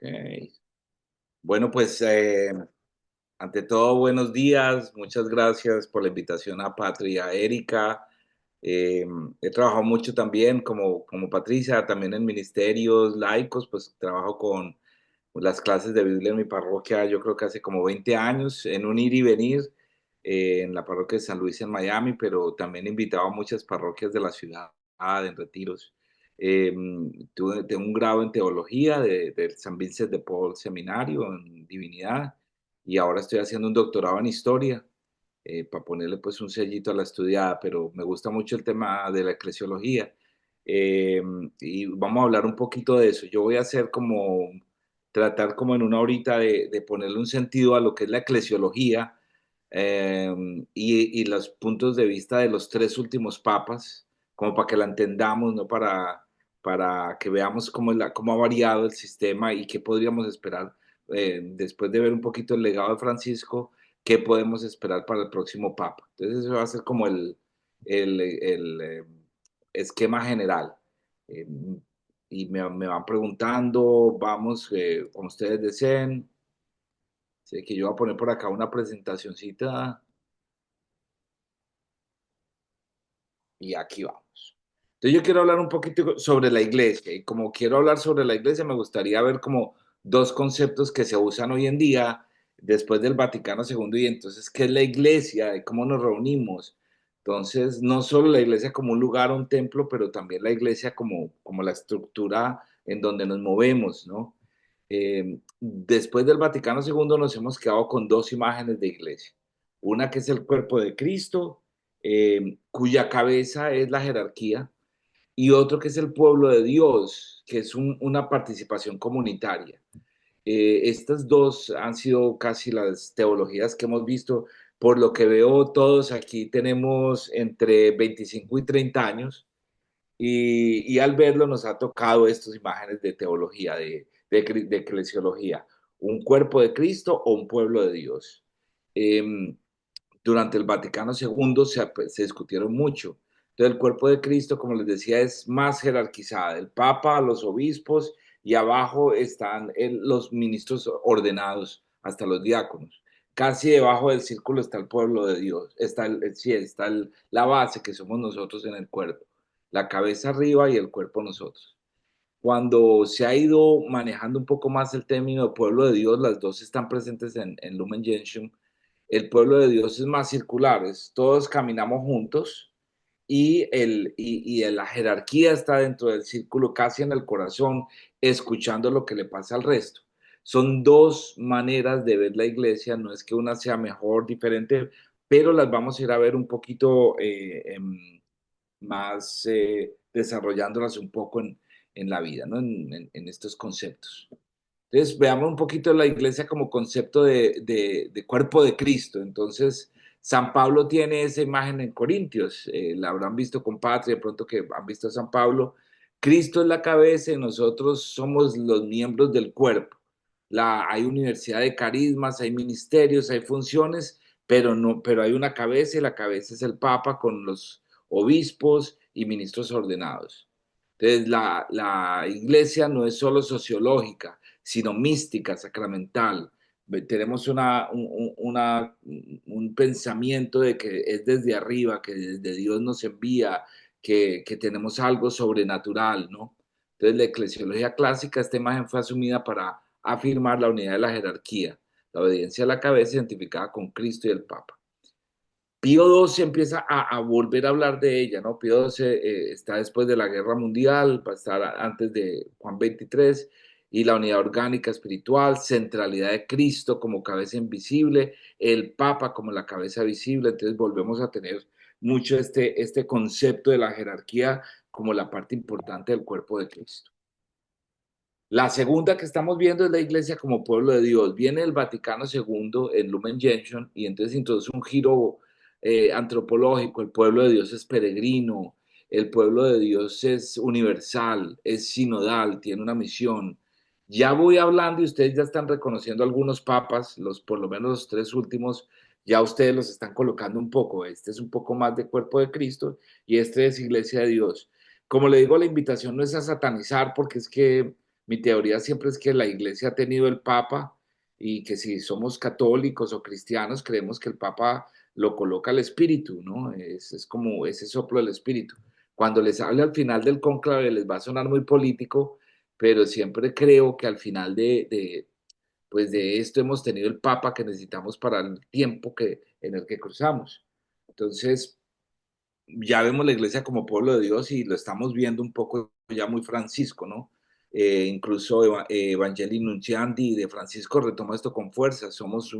Ok. Bueno, pues ante todo, buenos días. Muchas gracias por la invitación a Patria, a Erika. Eh, He trabajado mucho también como Patricia, también en ministerios laicos, pues trabajo con las clases de Biblia en mi parroquia, yo creo que hace como 20 años, en un ir y venir en la parroquia de San Luis en Miami, pero también he invitado a muchas parroquias de la ciudad, en retiros. Eh, Tengo un grado en teología del San Vincent de Paul Seminario en divinidad y ahora estoy haciendo un doctorado en historia para ponerle pues un sellito a la estudiada, pero me gusta mucho el tema de la eclesiología. Eh, y vamos a hablar un poquito de eso. Yo voy a hacer tratar como en una horita de ponerle un sentido a lo que es la eclesiología eh, y los puntos de vista de los tres últimos papas, como para que la entendamos, ¿no? Para que veamos cómo ha variado el sistema y qué podríamos esperar después de ver un poquito el legado de Francisco, qué podemos esperar para el próximo papa. Entonces, eso va a ser como el esquema general. Eh, y me van preguntando, vamos, como ustedes deseen. Sé que yo voy a poner por acá una presentacioncita y aquí vamos. Entonces yo quiero hablar un poquito sobre la iglesia y como quiero hablar sobre la iglesia me gustaría ver como dos conceptos que se usan hoy en día después del Vaticano II y entonces qué es la iglesia y cómo nos reunimos. Entonces no solo la iglesia como un lugar o un templo, pero también la iglesia como la estructura en donde nos movemos, ¿no? Después del Vaticano II nos hemos quedado con dos imágenes de iglesia. Una que es el cuerpo de Cristo, cuya cabeza es la jerarquía, y otro que es el pueblo de Dios, que es una participación comunitaria. Estas dos han sido casi las teologías que hemos visto. Por lo que veo, todos aquí tenemos entre 25 y 30 años y al verlo nos ha tocado estas imágenes de teología, de eclesiología, un cuerpo de Cristo o un pueblo de Dios. Eh, Durante el Vaticano II se discutieron mucho. Entonces el cuerpo de Cristo, como les decía, es más jerarquizada. El Papa, los obispos y abajo están los ministros ordenados, hasta los diáconos. Casi debajo del círculo está el pueblo de Dios, sí, la base que somos nosotros en el cuerpo, la cabeza arriba y el cuerpo nosotros. Cuando se ha ido manejando un poco más el término de pueblo de Dios, las dos están presentes en Lumen Gentium. El pueblo de Dios es más circular, todos caminamos juntos y la jerarquía está dentro del círculo, casi en el corazón, escuchando lo que le pasa al resto. Son dos maneras de ver la iglesia, no es que una sea mejor, diferente, pero las vamos a ir a ver un poquito más desarrollándolas un poco en la vida, ¿no? En estos conceptos. Entonces, veamos un poquito la iglesia como concepto de cuerpo de Cristo. Entonces, San Pablo tiene esa imagen en Corintios, la habrán visto con Patria, de pronto que han visto a San Pablo. Cristo es la cabeza y nosotros somos los miembros del cuerpo. Hay universidad de carismas, hay ministerios, hay funciones, pero hay una cabeza y la cabeza es el Papa con los obispos y ministros ordenados. Entonces, la iglesia no es solo sociológica, sino mística, sacramental. Tenemos un pensamiento de que es desde arriba, que desde Dios nos envía, que tenemos algo sobrenatural, ¿no? Entonces, la eclesiología clásica, esta imagen fue asumida para afirmar la unidad de la jerarquía, la obediencia a la cabeza identificada con Cristo y el Papa. Pío XII empieza a volver a hablar de ella, ¿no? Pío XII está después de la Guerra Mundial, va a estar antes de Juan XXIII, y la unidad orgánica espiritual, centralidad de Cristo como cabeza invisible, el Papa como la cabeza visible, entonces volvemos a tener mucho este concepto de la jerarquía como la parte importante del cuerpo de Cristo. La segunda que estamos viendo es la iglesia como pueblo de Dios. Viene el Vaticano II en Lumen Gentium y entonces introduce un giro antropológico. El pueblo de Dios es peregrino, el pueblo de Dios es universal, es sinodal, tiene una misión. Ya voy hablando y ustedes ya están reconociendo algunos papas, por lo menos los tres últimos, ya ustedes los están colocando un poco. Este es un poco más de cuerpo de Cristo y este es iglesia de Dios. Como le digo, la invitación no es a satanizar porque es que Mi teoría siempre es que la iglesia ha tenido el Papa y que si somos católicos o cristianos creemos que el Papa lo coloca el Espíritu, ¿no? Es como ese soplo del Espíritu. Cuando les hable al final del cónclave les va a sonar muy político, pero siempre creo que al final pues de esto hemos tenido el Papa que necesitamos para el tiempo en el que cruzamos. Entonces, ya vemos la iglesia como pueblo de Dios y lo estamos viendo un poco ya muy Francisco, ¿no? Incluso Evangelii Nunciandi de Francisco retoma esto con fuerza, somos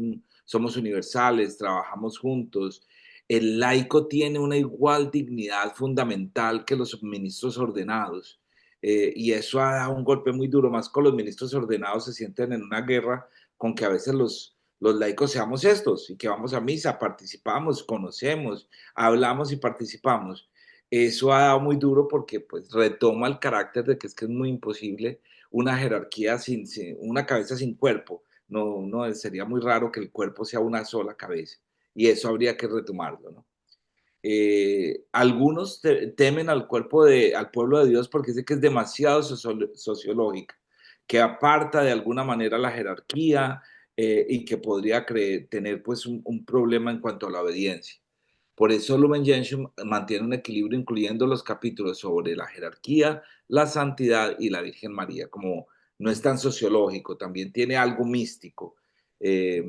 universales, trabajamos juntos. El laico tiene una igual dignidad fundamental que los ministros ordenados. Y eso ha dado un golpe muy duro, más con los ministros ordenados se sienten en una guerra con que a veces los laicos seamos estos y que vamos a misa, participamos, conocemos, hablamos y participamos. Eso ha dado muy duro porque pues retoma el carácter de que es muy imposible una jerarquía sin una cabeza sin cuerpo. No, no, sería muy raro que el cuerpo sea una sola cabeza y eso habría que retomarlo, ¿no? Algunos temen al pueblo de Dios porque dice que es demasiado sociológica, que aparta de alguna manera la jerarquía y que podría tener pues un problema en cuanto a la obediencia. Por eso Lumen Gentium mantiene un equilibrio incluyendo los capítulos sobre la jerarquía, la santidad y la Virgen María, como no es tan sociológico, también tiene algo místico. Eh,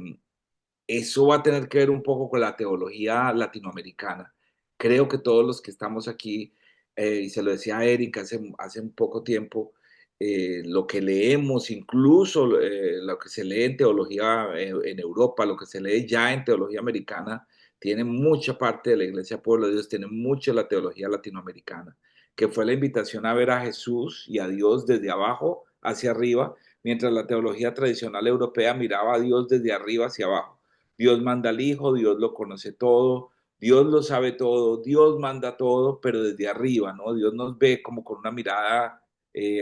Eso va a tener que ver un poco con la teología latinoamericana. Creo que todos los que estamos aquí, y se lo decía a Erika hace un poco tiempo, lo que leemos, incluso lo que se lee en teología en Europa, lo que se lee ya en teología americana, tiene mucha parte de la Iglesia Pueblo de Dios, tiene mucho de la teología latinoamericana, que fue la invitación a ver a Jesús y a Dios desde abajo hacia arriba, mientras la teología tradicional europea miraba a Dios desde arriba hacia abajo. Dios manda al Hijo, Dios lo conoce todo, Dios lo sabe todo, Dios manda todo, pero desde arriba, ¿no? Dios nos ve como con una mirada,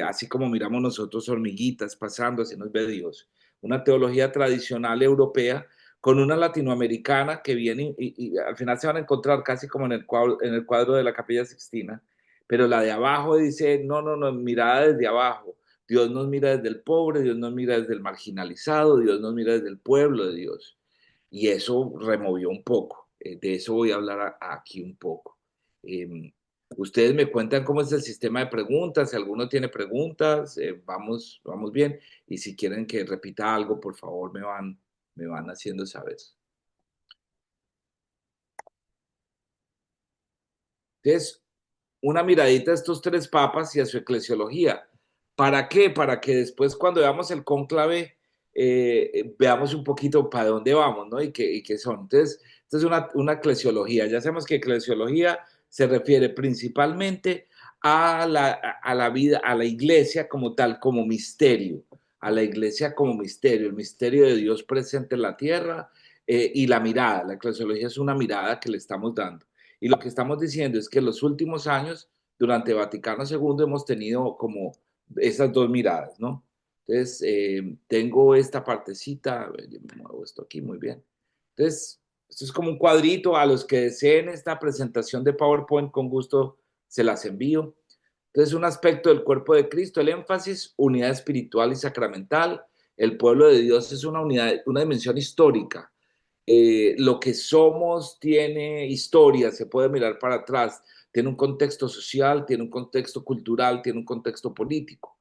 así como miramos nosotros hormiguitas pasando, así nos ve Dios. Una teología tradicional europea con una latinoamericana que viene y al final se van a encontrar casi como en el cuadro de la Capilla Sixtina, pero la de abajo dice, no, no, no, mirada desde abajo. Dios nos mira desde el pobre, Dios nos mira desde el marginalizado, Dios nos mira desde el pueblo de Dios. Y eso removió un poco. De eso voy a hablar aquí un poco. Eh, Ustedes me cuentan cómo es el sistema de preguntas. Si alguno tiene preguntas, vamos bien. Y si quieren que repita algo, por favor, me van haciendo saber. Entonces, una miradita a estos tres papas y a su eclesiología. ¿Para qué? Para que después cuando veamos el cónclave veamos un poquito para dónde vamos, ¿no? Y qué son. Entonces, esto es una eclesiología. Ya sabemos que eclesiología se refiere principalmente a la vida, a la iglesia como tal, como misterio, a la iglesia como misterio, el misterio de Dios presente en la tierra y la mirada. La eclesiología es una mirada que le estamos dando. Y lo que estamos diciendo es que en los últimos años, durante Vaticano II, hemos tenido como esas dos miradas, ¿no? Entonces, tengo esta partecita, a ver, yo me muevo esto aquí muy bien. Entonces, esto es como un cuadrito, a los que deseen esta presentación de PowerPoint, con gusto se las envío. Entonces, un aspecto del cuerpo de Cristo, el énfasis, unidad espiritual y sacramental. El pueblo de Dios es una unidad, una dimensión histórica. Lo que somos tiene historia, se puede mirar para atrás, tiene un contexto social, tiene un contexto cultural, tiene un contexto político.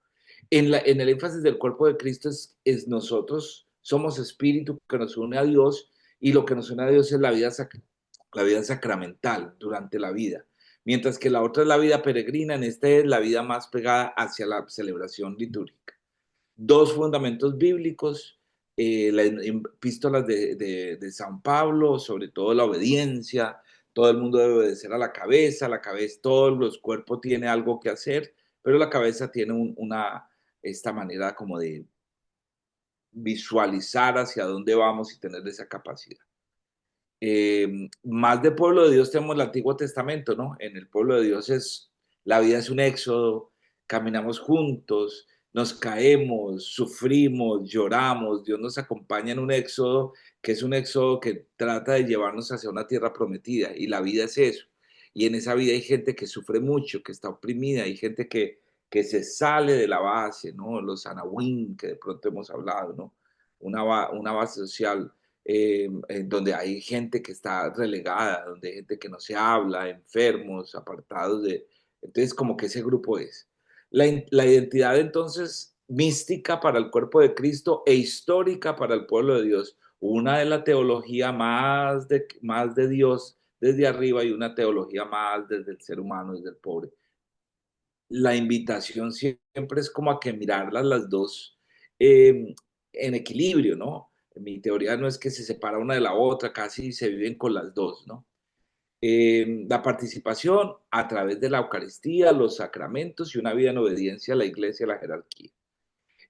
En el énfasis del cuerpo de Cristo es nosotros, somos espíritu que nos une a Dios y lo que nos une a Dios es la vida sacramental durante la vida. Mientras que la otra es la vida peregrina, en este es la vida más pegada hacia la celebración litúrgica. Dos fundamentos bíblicos, las epístolas de San Pablo, sobre todo la obediencia, todo el mundo debe obedecer a la cabeza, todos los cuerpos tiene algo que hacer, pero la cabeza tiene esta manera como de visualizar hacia dónde vamos y tener esa capacidad. Más de pueblo de Dios tenemos el Antiguo Testamento, ¿no? En el pueblo de Dios la vida es un éxodo, caminamos juntos, nos caemos, sufrimos, lloramos, Dios nos acompaña en un éxodo que es un éxodo que trata de llevarnos hacia una tierra prometida y la vida es eso. Y en esa vida hay gente que sufre mucho, que está oprimida, hay gente que se sale de la base, ¿no? Los anahuín, que de pronto hemos hablado, ¿no? Una base social en donde hay gente que está relegada, donde hay gente que no se habla, enfermos, apartados de... Entonces, como que ese grupo es. La identidad entonces mística para el cuerpo de Cristo e histórica para el pueblo de Dios. Una de la teología más de Dios desde arriba y una teología más desde el ser humano, desde el pobre. La invitación siempre es como a que mirarlas las dos en equilibrio, ¿no? Mi teoría no es que se separa una de la otra, casi se viven con las dos, ¿no? La participación a través de la Eucaristía, los sacramentos y una vida en obediencia a la iglesia y a la jerarquía.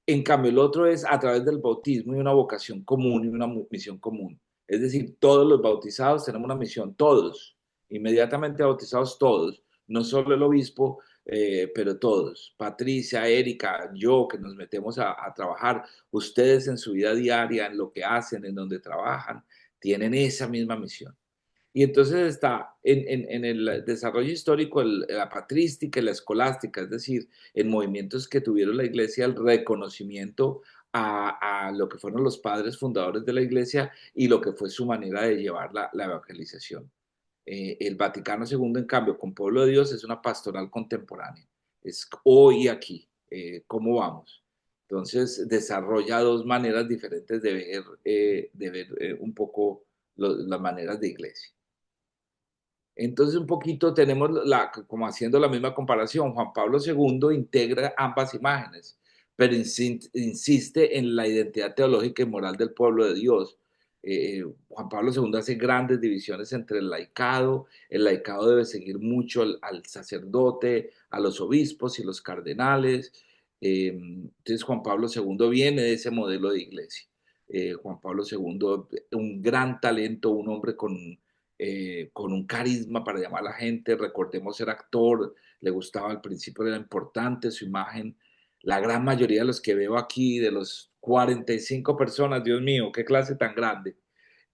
En cambio, el otro es a través del bautismo y una vocación común y una misión común. Es decir, todos los bautizados tenemos una misión, todos, inmediatamente bautizados todos, no solo el obispo, pero todos. Patricia, Erika, yo, que nos metemos a trabajar, ustedes en su vida diaria, en lo que hacen, en donde trabajan, tienen esa misma misión. Y entonces está en el desarrollo histórico la patrística y la escolástica, es decir, en movimientos que tuvieron la iglesia, el reconocimiento a lo que fueron los padres fundadores de la iglesia y lo que fue su manera de llevar la evangelización. El Vaticano II, en cambio, con Pueblo de Dios, es una pastoral contemporánea. Es hoy aquí, ¿cómo vamos? Entonces, desarrolla dos maneras diferentes de ver un poco las maneras de iglesia. Entonces, un poquito tenemos como haciendo la misma comparación, Juan Pablo II integra ambas imágenes, pero insiste en la identidad teológica y moral del pueblo de Dios. Juan Pablo II hace grandes divisiones entre el laicado debe seguir mucho al sacerdote, a los obispos y los cardenales. Entonces, Juan Pablo II viene de ese modelo de iglesia. Juan Pablo II, un gran talento, un hombre con un carisma para llamar a la gente. Recordemos, ser actor, le gustaba al principio, era importante su imagen. La gran mayoría de los que veo aquí, de los 45 personas, Dios mío, qué clase tan grande,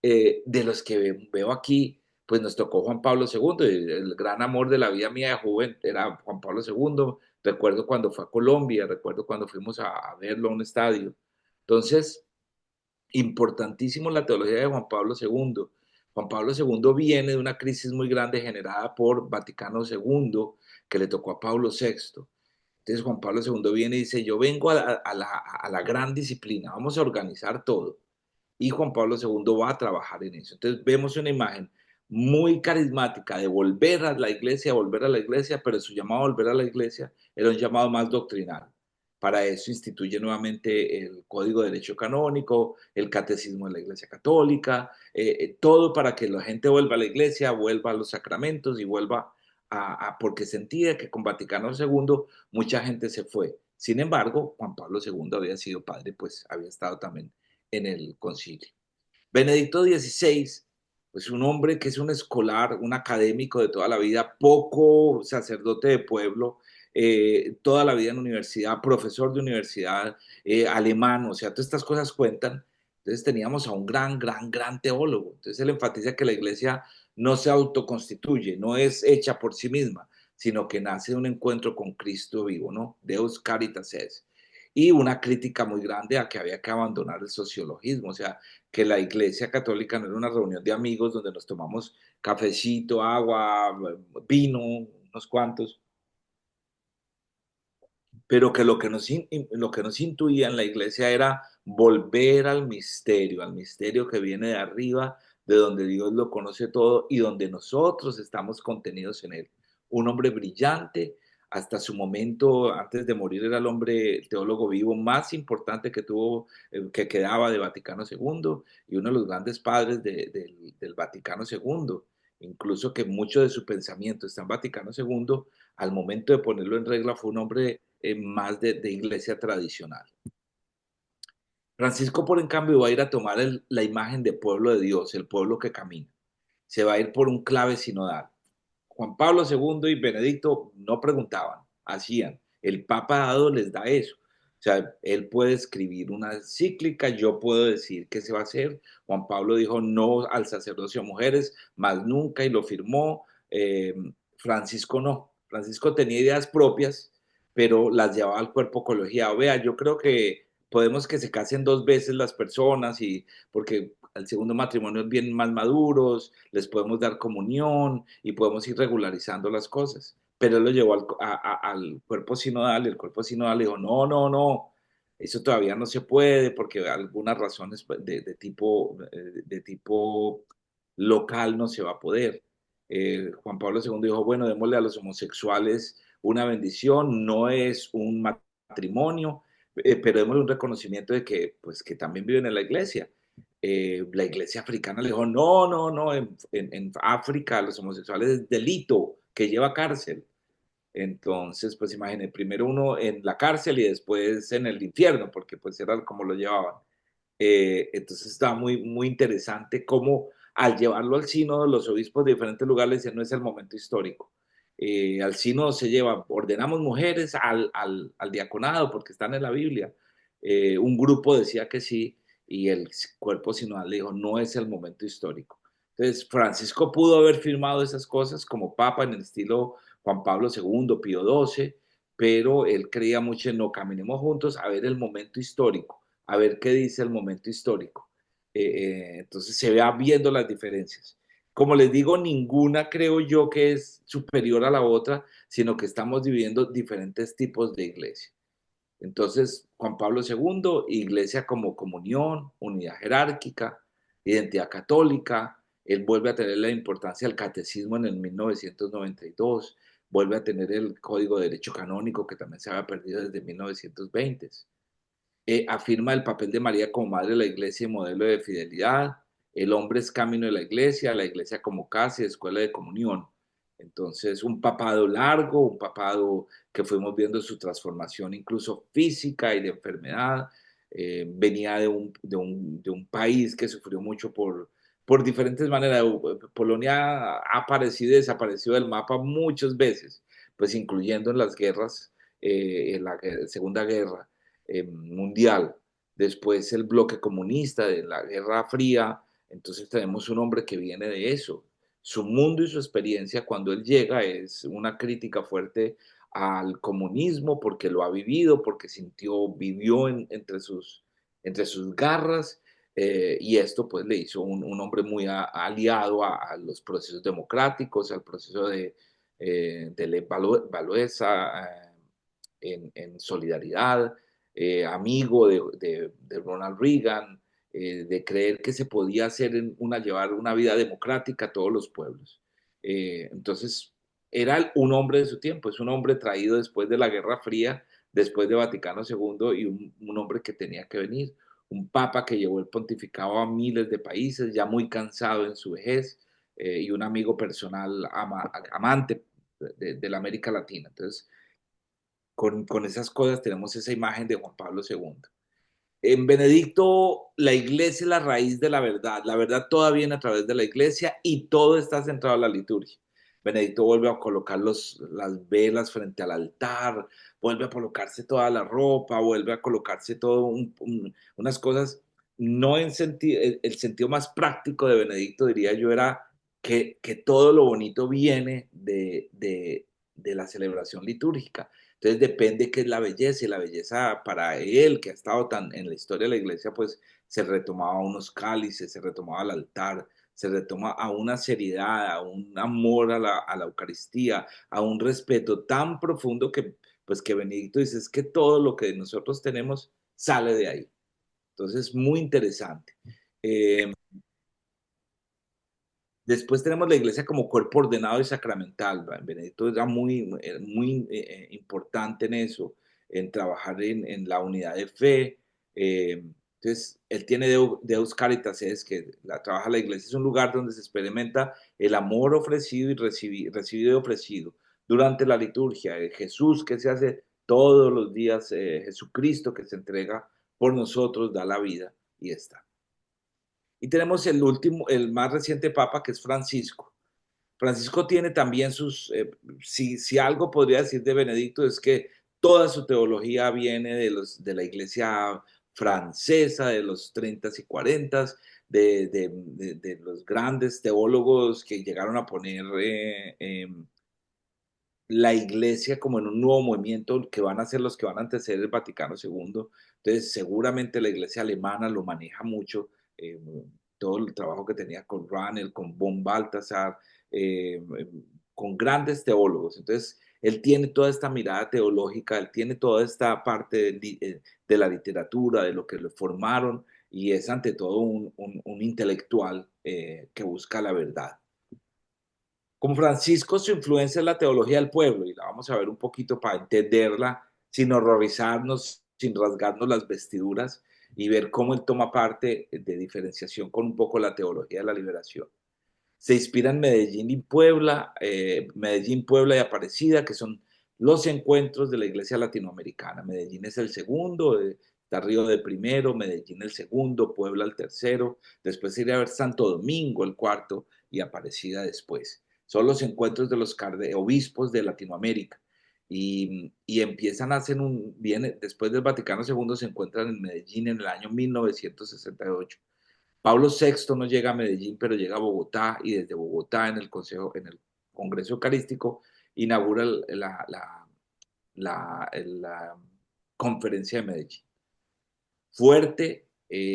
de los que veo aquí, pues nos tocó Juan Pablo II, el gran amor de la vida mía de joven era Juan Pablo II. Recuerdo cuando fue a Colombia, recuerdo cuando fuimos a verlo a un estadio. Entonces, importantísimo la teología de Juan Pablo II. Juan Pablo II viene de una crisis muy grande generada por Vaticano II, que le tocó a Pablo VI. Entonces Juan Pablo II viene y dice, yo vengo a la gran disciplina, vamos a organizar todo. Y Juan Pablo II va a trabajar en eso. Entonces vemos una imagen muy carismática de volver a la iglesia, pero su llamado a volver a la iglesia era un llamado más doctrinal. Para eso instituye nuevamente el Código de Derecho Canónico, el Catecismo de la Iglesia Católica, todo para que la gente vuelva a la iglesia, vuelva a los sacramentos y vuelva porque sentía que con Vaticano II mucha gente se fue. Sin embargo, Juan Pablo II había sido padre, pues había estado también en el concilio. Benedicto XVI, pues un hombre que es un escolar, un académico de toda la vida, poco sacerdote de pueblo, toda la vida en universidad, profesor de universidad, alemán, o sea, todas estas cosas cuentan. Entonces teníamos a un gran teólogo. Entonces él enfatiza que la iglesia no se autoconstituye, no es hecha por sí misma, sino que nace de un encuentro con Cristo vivo, ¿no? Deus caritas es. Y una crítica muy grande a que había que abandonar el sociologismo, o sea, que la iglesia católica no era una reunión de amigos donde nos tomamos cafecito, agua, vino, unos cuantos, pero que lo que nos intuía en la iglesia era volver al misterio que viene de arriba, de donde Dios lo conoce todo y donde nosotros estamos contenidos en él. Un hombre brillante, hasta su momento, antes de morir, era el hombre teólogo vivo más importante que tuvo, que quedaba de Vaticano II y uno de los grandes padres del Vaticano II. Incluso que mucho de su pensamiento está en Vaticano II, al momento de ponerlo en regla fue un hombre más de iglesia tradicional. Francisco, por en cambio, va a ir a tomar la imagen de pueblo de Dios, el pueblo que camina. Se va a ir por un clave sinodal. Juan Pablo II y Benedicto no preguntaban, hacían. El Papa dado les da eso. O sea, él puede escribir una encíclica, yo puedo decir qué se va a hacer. Juan Pablo dijo no al sacerdocio a mujeres, más nunca, y lo firmó. Francisco no. Francisco tenía ideas propias, pero las llevaba al cuerpo colegiado. Vea, yo creo que podemos que se casen 2 veces las personas y porque al segundo matrimonio vienen más maduros, les podemos dar comunión y podemos ir regularizando las cosas. Pero él lo llevó al cuerpo sinodal y el cuerpo sinodal le dijo, no, no, no, eso todavía no se puede porque algunas razones de tipo local no se va a poder. Juan Pablo II dijo, bueno, démosle a los homosexuales una bendición, no es un matrimonio, pero démosle un reconocimiento de que, pues, que también viven en la iglesia africana le dijo, no, no, no, en África los homosexuales es delito que lleva cárcel. Entonces, pues imagínense, primero uno en la cárcel y después en el infierno, porque pues era como lo llevaban. Entonces estaba muy, muy interesante cómo al llevarlo al sínodo, los obispos de diferentes lugares decían, no es el momento histórico. Al sínodo se lleva, ordenamos mujeres al diaconado porque están en la Biblia. Un grupo decía que sí y el cuerpo sinodal le dijo, no es el momento histórico. Entonces, Francisco pudo haber firmado esas cosas como papa en el estilo Juan Pablo II, Pío XII, pero él creía mucho en no, caminemos juntos a ver el momento histórico, a ver qué dice el momento histórico. Entonces se va viendo las diferencias. Como les digo, ninguna creo yo que es superior a la otra, sino que estamos dividiendo diferentes tipos de iglesia. Entonces, Juan Pablo II, iglesia como comunión, unidad jerárquica, identidad católica, él vuelve a tener la importancia del catecismo en el 1992, vuelve a tener el Código de Derecho Canónico que también se había perdido desde 1920. Afirma el papel de María como madre de la iglesia y modelo de fidelidad. El hombre es camino de la iglesia como casa y escuela de comunión. Entonces, un papado largo, un papado que fuimos viendo su transformación incluso física y de enfermedad. Venía de un país que sufrió mucho por diferentes maneras. Polonia ha aparecido y desaparecido del mapa muchas veces, pues incluyendo en las guerras, en la Segunda Guerra mundial, después el bloque comunista de la Guerra Fría, entonces tenemos un hombre que viene de eso. Su mundo y su experiencia cuando él llega es una crítica fuerte al comunismo porque lo ha vivido, porque vivió entre sus garras y esto pues le hizo un hombre muy aliado a los procesos democráticos, al proceso de Valuesa en solidaridad, amigo de Ronald Reagan, de creer que se podía llevar una vida democrática a todos los pueblos. Entonces, era un hombre de su tiempo, es un hombre traído después de la Guerra Fría, después de Vaticano II y un hombre que tenía que venir, un papa que llevó el pontificado a miles de países, ya muy cansado en su vejez, y un amigo personal amante de la América Latina. Entonces, con esas cosas tenemos esa imagen de Juan Pablo II. En Benedicto, la iglesia es la raíz de la verdad toda viene a través de la iglesia y todo está centrado en la liturgia. Benedicto vuelve a colocar las velas frente al altar, vuelve a colocarse toda la ropa, vuelve a colocarse todo unas cosas, no en sentido, el sentido más práctico de Benedicto diría yo era que todo lo bonito viene de la celebración litúrgica. Entonces depende qué es la belleza y la belleza para él, que ha estado tan en la historia de la iglesia, pues se retomaba unos cálices, se retomaba el altar, se retoma a una seriedad, a un amor a la Eucaristía, a un respeto tan profundo que, pues que Benedicto dice, es que todo lo que nosotros tenemos sale de ahí. Entonces, muy interesante. Eh, Después tenemos la iglesia como cuerpo ordenado y sacramental. Benedicto era muy importante en eso, en trabajar en la unidad de fe. Entonces, él tiene Deus Caritas, es que trabaja la iglesia, es un lugar donde se experimenta el amor ofrecido y recibido y ofrecido durante la liturgia. Jesús que se hace todos los días, Jesucristo que se entrega por nosotros, da la vida y está. Y tenemos el más reciente papa, que es Francisco. Francisco tiene también si algo podría decir de Benedicto es que toda su teología viene de la iglesia francesa, de los 30 y 40, de los grandes teólogos que llegaron a poner la iglesia como en un nuevo movimiento que van a ser los que van a anteceder el Vaticano II. Entonces, seguramente la iglesia alemana lo maneja mucho, eh, todo el trabajo que tenía con Ranel, con von Balthasar, con grandes teólogos. Entonces, él tiene toda esta mirada teológica, él tiene toda esta parte de la literatura, de lo que lo formaron, y es ante todo un intelectual que busca la verdad. Con Francisco su influencia es la teología del pueblo y la vamos a ver un poquito para entenderla sin horrorizarnos, sin rasgarnos las vestiduras y ver cómo él toma parte de diferenciación con un poco la teología de la liberación. Se inspira en Medellín, Puebla y Aparecida, que son los encuentros de la iglesia latinoamericana. Medellín es el segundo, está Río de primero, Medellín el segundo, Puebla el tercero, después iría a ver Santo Domingo el cuarto y Aparecida después. Son los encuentros de los obispos de Latinoamérica. Y empiezan a hacer después del Vaticano II se encuentran en Medellín en el año 1968. Pablo VI no llega a Medellín, pero llega a Bogotá y desde Bogotá en el Congreso Eucarístico, inaugura la conferencia de Medellín. Fuerte,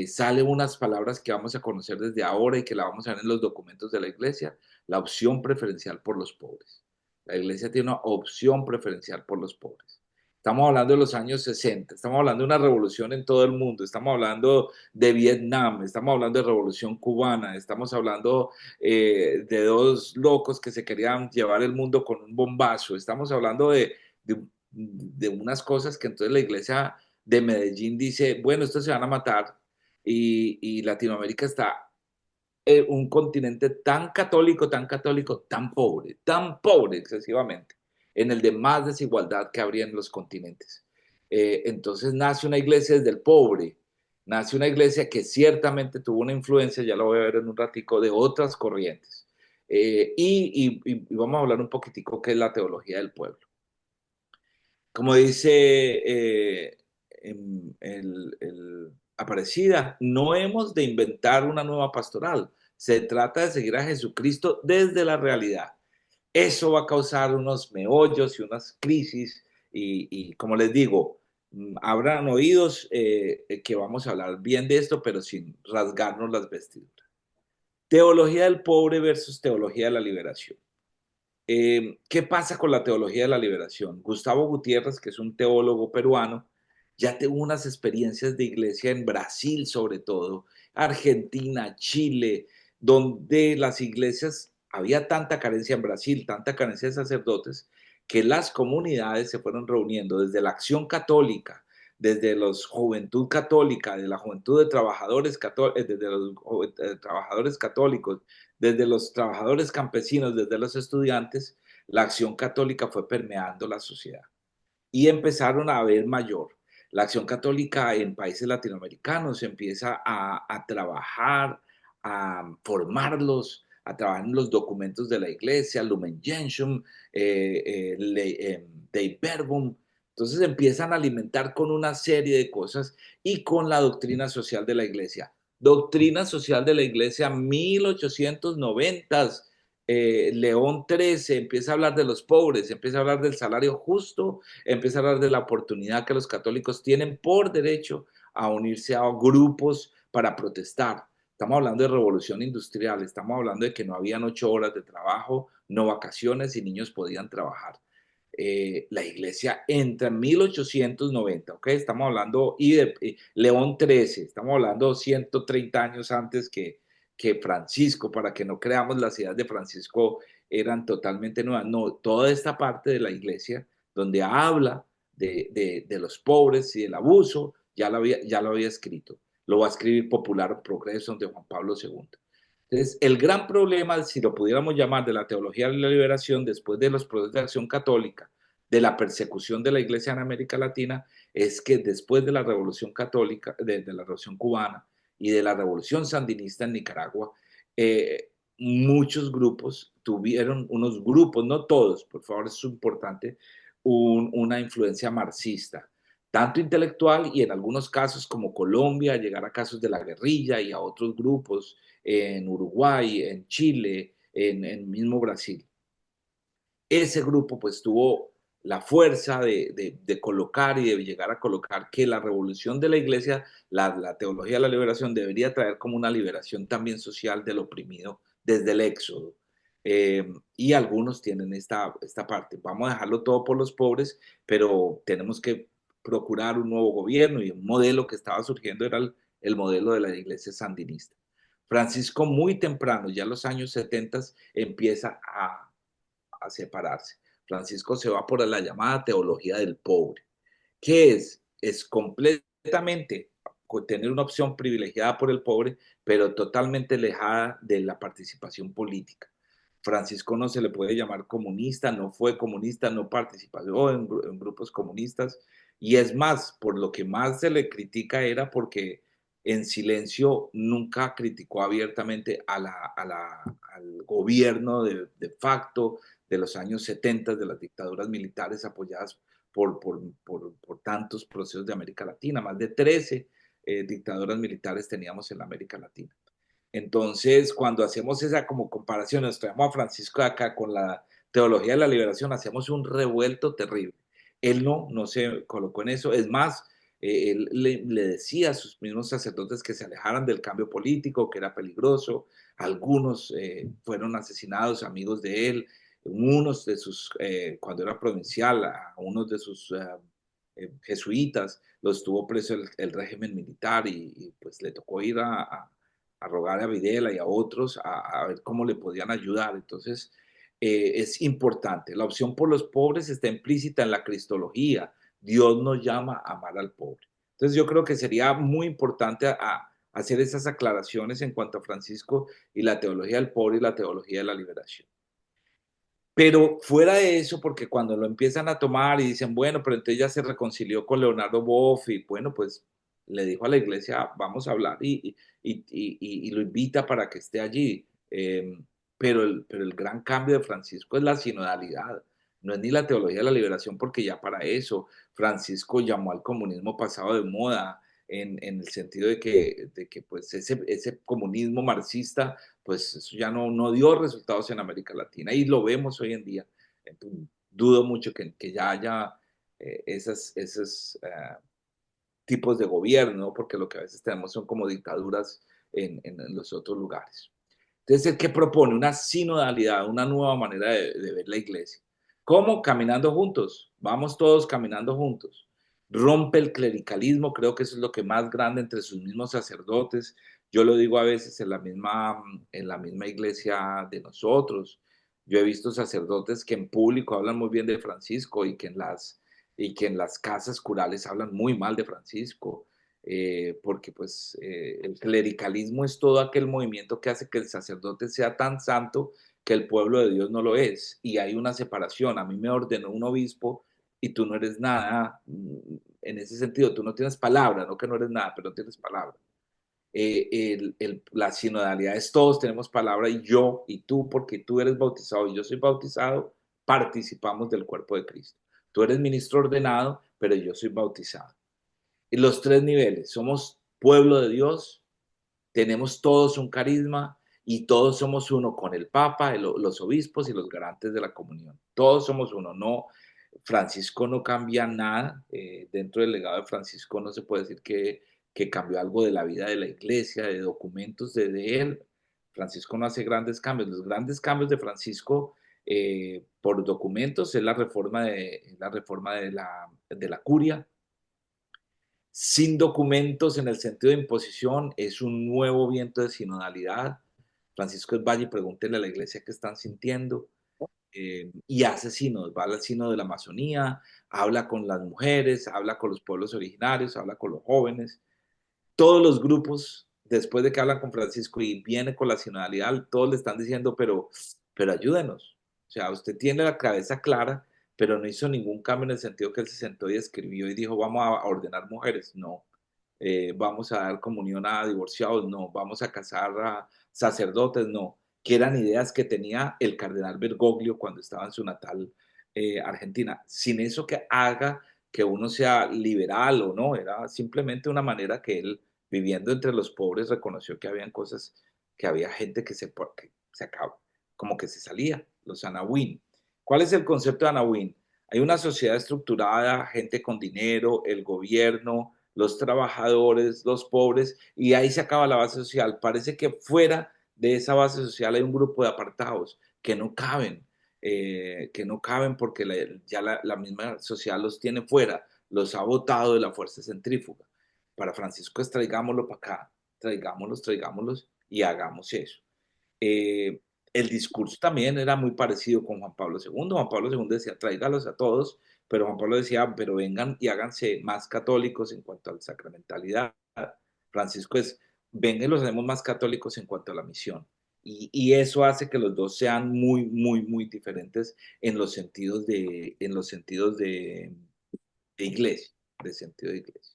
salen unas palabras que vamos a conocer desde ahora y que la vamos a ver en los documentos de la iglesia, la opción preferencial por los pobres. La iglesia tiene una opción preferencial por los pobres. Estamos hablando de los años 60, estamos hablando de una revolución en todo el mundo, estamos hablando de Vietnam, estamos hablando de revolución cubana, estamos hablando de dos locos que se querían llevar el mundo con un bombazo, estamos hablando de unas cosas que entonces la iglesia de Medellín dice, bueno, estos se van a matar y Latinoamérica está en un continente tan católico, tan pobre excesivamente, en el de más desigualdad que habría en los continentes. Entonces nace una iglesia desde el pobre, nace una iglesia que ciertamente tuvo una influencia, ya lo voy a ver en un ratico, de otras corrientes. Y vamos a hablar un poquitico qué es la teología del pueblo. Como dice Aparecida, no hemos de inventar una nueva pastoral. Se trata de seguir a Jesucristo desde la realidad. Eso va a causar unos meollos y unas crisis y como les digo, habrán oídos que vamos a hablar bien de esto, pero sin rasgarnos las vestiduras. Teología del pobre versus teología de la liberación. ¿Qué pasa con la teología de la liberación? Gustavo Gutiérrez, que es un teólogo peruano, ya tuvo unas experiencias de iglesia en Brasil, sobre todo, Argentina, Chile, donde las iglesias, había tanta carencia en Brasil, tanta carencia de sacerdotes, que las comunidades se fueron reuniendo desde la Acción Católica, desde la Juventud Católica, de la Juventud de Trabajadores, desde los trabajadores católicos, desde los trabajadores campesinos, desde los estudiantes, la acción católica fue permeando la sociedad y empezaron a ver mayor. La acción católica en países latinoamericanos empieza a trabajar, a formarlos, a trabajar en los documentos de la iglesia, Lumen Gentium, Dei Verbum. Entonces empiezan a alimentar con una serie de cosas y con la doctrina social de la iglesia. Doctrina social de la iglesia 1890. León XIII empieza a hablar de los pobres, empieza a hablar del salario justo, empieza a hablar de la oportunidad que los católicos tienen por derecho a unirse a grupos para protestar. Estamos hablando de revolución industrial, estamos hablando de que no habían 8 horas de trabajo, no vacaciones y niños podían trabajar. La iglesia entra en 1890, ¿ok? Estamos hablando, León XIII, estamos hablando 130 años antes que Francisco, para que no creamos las ideas de Francisco eran totalmente nuevas. No, toda esta parte de la iglesia donde habla de los pobres y del abuso, ya lo había escrito. Lo va a escribir Popular Progreso de Juan Pablo II. Entonces, el gran problema, si lo pudiéramos llamar, de la teología de la liberación después de los procesos de acción católica, de la persecución de la iglesia en América Latina, es que después de la revolución católica, de la revolución cubana y de la revolución sandinista en Nicaragua, muchos grupos tuvieron, unos grupos, no todos, por favor, es importante, una influencia marxista, tanto intelectual y en algunos casos como Colombia, llegar a casos de la guerrilla y a otros grupos en Uruguay, en Chile, en mismo Brasil. ese grupo pues tuvo la fuerza de colocar y de llegar a colocar que la revolución de la iglesia, la teología de la liberación, debería traer como una liberación también social del oprimido desde el éxodo. Y algunos tienen esta parte. Vamos a dejarlo todo por los pobres, pero tenemos que procurar un nuevo gobierno y un modelo que estaba surgiendo era el modelo de la iglesia sandinista. Francisco muy temprano, ya en los años 70, empieza a separarse. Francisco se va por la llamada teología del pobre. ¿Qué es? Es completamente tener una opción privilegiada por el pobre, pero totalmente alejada de la participación política. Francisco no se le puede llamar comunista, no fue comunista, no participó en grupos comunistas, y es más, por lo que más se le critica era porque en silencio nunca criticó abiertamente al gobierno de facto de los años 70, de las dictaduras militares apoyadas por tantos procesos de América Latina. Más de 13 dictaduras militares teníamos en América Latina. Entonces, cuando hacemos esa como comparación, nos traemos a Francisco de acá con la teología de la liberación, hacemos un revuelto terrible. Él no se colocó en eso. Es más, él le decía a sus mismos sacerdotes que se alejaran del cambio político, que era peligroso. Algunos fueron asesinados, amigos de él. Unos de sus, cuando era provincial, a unos de sus jesuitas los tuvo preso el régimen militar y, pues le tocó ir a rogar a Videla y a otros a ver cómo le podían ayudar. Entonces, es importante. La opción por los pobres está implícita en la cristología. Dios nos llama a amar al pobre. Entonces, yo creo que sería muy importante hacer esas aclaraciones en cuanto a Francisco y la teología del pobre y la teología de la liberación. Pero fuera de eso, porque cuando lo empiezan a tomar y dicen, bueno, pero entonces ya se reconcilió con Leonardo Boff y bueno, pues le dijo a la iglesia, vamos a hablar y lo invita para que esté allí. Pero el gran cambio de Francisco es la sinodalidad, no es ni la teología de la liberación, porque ya para eso Francisco llamó al comunismo pasado de moda, en el sentido de que pues ese comunismo marxista pues eso ya no dio resultados en América Latina y lo vemos hoy en día. Entonces, dudo mucho que ya haya esos tipos de gobierno, ¿no? Porque lo que a veces tenemos son como dictaduras en los otros lugares. Entonces, ¿qué propone? Una sinodalidad, una nueva manera de ver la iglesia. ¿Cómo? Caminando juntos. Vamos todos caminando juntos. Rompe el clericalismo, creo que eso es lo que más grande entre sus mismos sacerdotes. Yo lo digo a veces en la misma iglesia de nosotros. Yo he visto sacerdotes que en público hablan muy bien de Francisco y que en las casas curales hablan muy mal de Francisco, porque pues el clericalismo es todo aquel movimiento que hace que el sacerdote sea tan santo que el pueblo de Dios no lo es, y hay una separación. A mí me ordenó un obispo y tú no eres nada, en ese sentido, tú no tienes palabra, no que no eres nada, pero no tienes palabra. La sinodalidad es todos tenemos palabra, y yo y tú, porque tú eres bautizado y yo soy bautizado, participamos del cuerpo de Cristo. Tú eres ministro ordenado, pero yo soy bautizado. Y los tres niveles, somos pueblo de Dios, tenemos todos un carisma y todos somos uno con el Papa, los obispos y los garantes de la comunión. Todos somos uno. No, Francisco no cambia nada. Dentro del legado de Francisco no se puede decir que cambió algo de la vida de la iglesia, de documentos de él. Francisco no hace grandes cambios. Los grandes cambios de Francisco por documentos es la reforma de la curia, sin documentos en el sentido de imposición, es un nuevo viento de sinodalidad. Francisco es Valle, pregúntenle a la iglesia qué están sintiendo, y hace sínodos, va al sínodo de la Amazonía, habla con las mujeres, habla con los pueblos originarios, habla con los jóvenes. Todos los grupos, después de que hablan con Francisco y viene con la sinodalidad, todos le están diciendo, pero ayúdenos. O sea, usted tiene la cabeza clara, pero no hizo ningún cambio en el sentido que él se sentó y escribió y dijo, vamos a ordenar mujeres. No. Vamos a dar comunión a divorciados. No. Vamos a casar a sacerdotes. No. Que eran ideas que tenía el cardenal Bergoglio cuando estaba en su natal Argentina. Sin eso que haga que uno sea liberal o no, era simplemente una manera que él, viviendo entre los pobres, reconoció que habían cosas, que había gente que se acabó, como que se salía, los anahuín. ¿Cuál es el concepto de Anna Wynne? Hay una sociedad estructurada, gente con dinero, el gobierno, los trabajadores, los pobres, y ahí se acaba la base social. Parece que fuera de esa base social hay un grupo de apartados que no caben porque ya la misma sociedad los tiene fuera, los ha botado de la fuerza centrífuga. Para Francisco es traigámoslo para acá, traigámoslos y hagamos eso. Eh, el discurso también era muy parecido con Juan Pablo II. Juan Pablo II decía, tráigalos a todos, pero Juan Pablo decía, pero vengan y háganse más católicos en cuanto a la sacramentalidad. Francisco es, vengan y los hacemos más católicos en cuanto a la misión. Y eso hace que los dos sean muy, muy, muy diferentes en los sentidos de iglesia, de sentido de iglesia.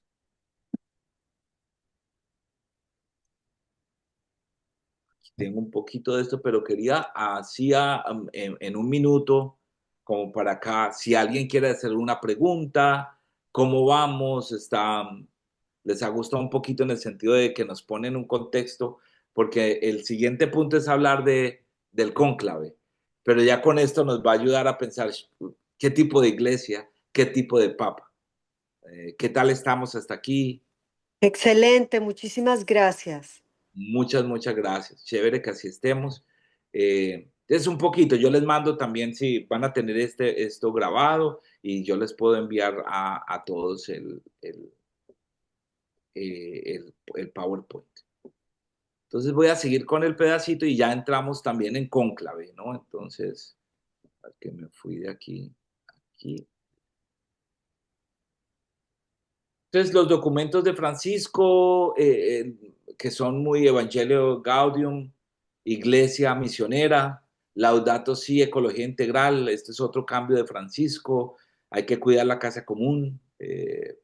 Tengo un poquito de esto, pero quería hacía en un minuto, como para acá, si alguien quiere hacer una pregunta, ¿cómo vamos? Les ha gustado un poquito en el sentido de que nos ponen un contexto, porque el siguiente punto es hablar del cónclave, pero ya con esto nos va a ayudar a pensar qué tipo de iglesia, qué tipo de papa, qué tal estamos hasta aquí. Excelente, muchísimas gracias. Muchas gracias. Chévere que así estemos. Es un poquito, yo les mando también si van a tener esto grabado y yo les puedo enviar a todos el PowerPoint. Entonces voy a seguir con el pedacito y ya entramos también en cónclave, ¿no? Entonces, que me fui de aquí. Entonces, los documentos de Francisco, que son muy Evangelio Gaudium, Iglesia Misionera, Laudato Si, Ecología Integral, este es otro cambio de Francisco, hay que cuidar la casa común,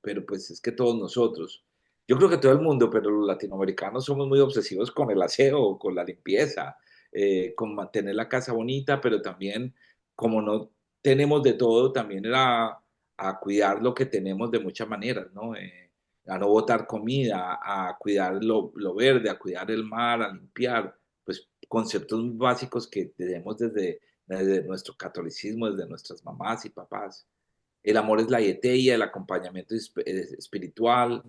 pero pues es que todos nosotros, yo creo que todo el mundo, pero los latinoamericanos somos muy obsesivos con el aseo, con la limpieza, con mantener la casa bonita, pero también como no tenemos de todo, también era a cuidar lo que tenemos de muchas maneras, ¿no? A no botar comida, a cuidar lo verde, a cuidar el mar, a limpiar, pues conceptos muy básicos que tenemos desde nuestro catolicismo, desde nuestras mamás y papás. El amor es la yeteía, el acompañamiento espiritual,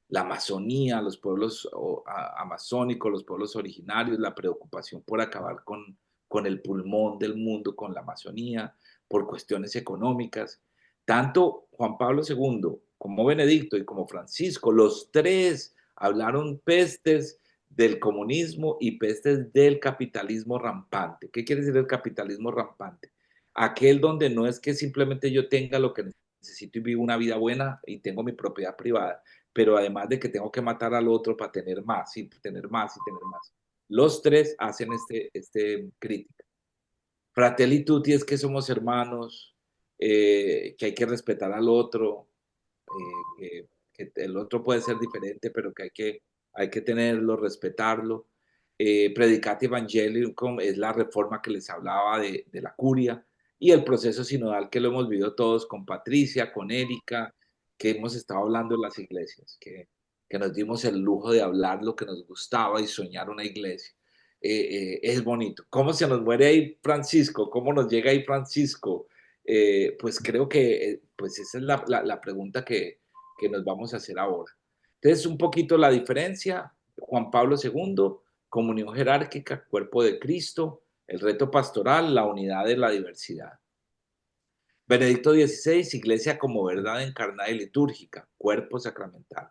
la amazonía, los pueblos amazónicos, los pueblos originarios, la preocupación por acabar con el pulmón del mundo, con la Amazonía, por cuestiones económicas. Tanto Juan Pablo II como Benedicto y como Francisco, los tres hablaron pestes del comunismo y pestes del capitalismo rampante. ¿Qué quiere decir el capitalismo rampante? Aquel donde no es que simplemente yo tenga lo que necesito y vivo una vida buena y tengo mi propiedad privada, pero además de que tengo que matar al otro para tener más y tener más y tener más. Los tres hacen este crítica. Fratelli tutti es que somos hermanos, que hay que respetar al otro, que el otro puede ser diferente, pero que hay que tenerlo, respetarlo. Predicate Evangelium es la reforma que les hablaba de la curia y el proceso sinodal que lo hemos vivido todos con Patricia, con Erika, que hemos estado hablando en las iglesias, que nos dimos el lujo de hablar lo que nos gustaba y soñar una iglesia. Es bonito. ¿Cómo se nos muere ahí Francisco? ¿Cómo nos llega ahí Francisco? Pues creo que pues esa es la pregunta que nos vamos a hacer ahora. Entonces, un poquito la diferencia, Juan Pablo II, comunión jerárquica, cuerpo de Cristo, el reto pastoral, la unidad de la diversidad. Benedicto XVI, iglesia como verdad encarnada y litúrgica, cuerpo sacramental.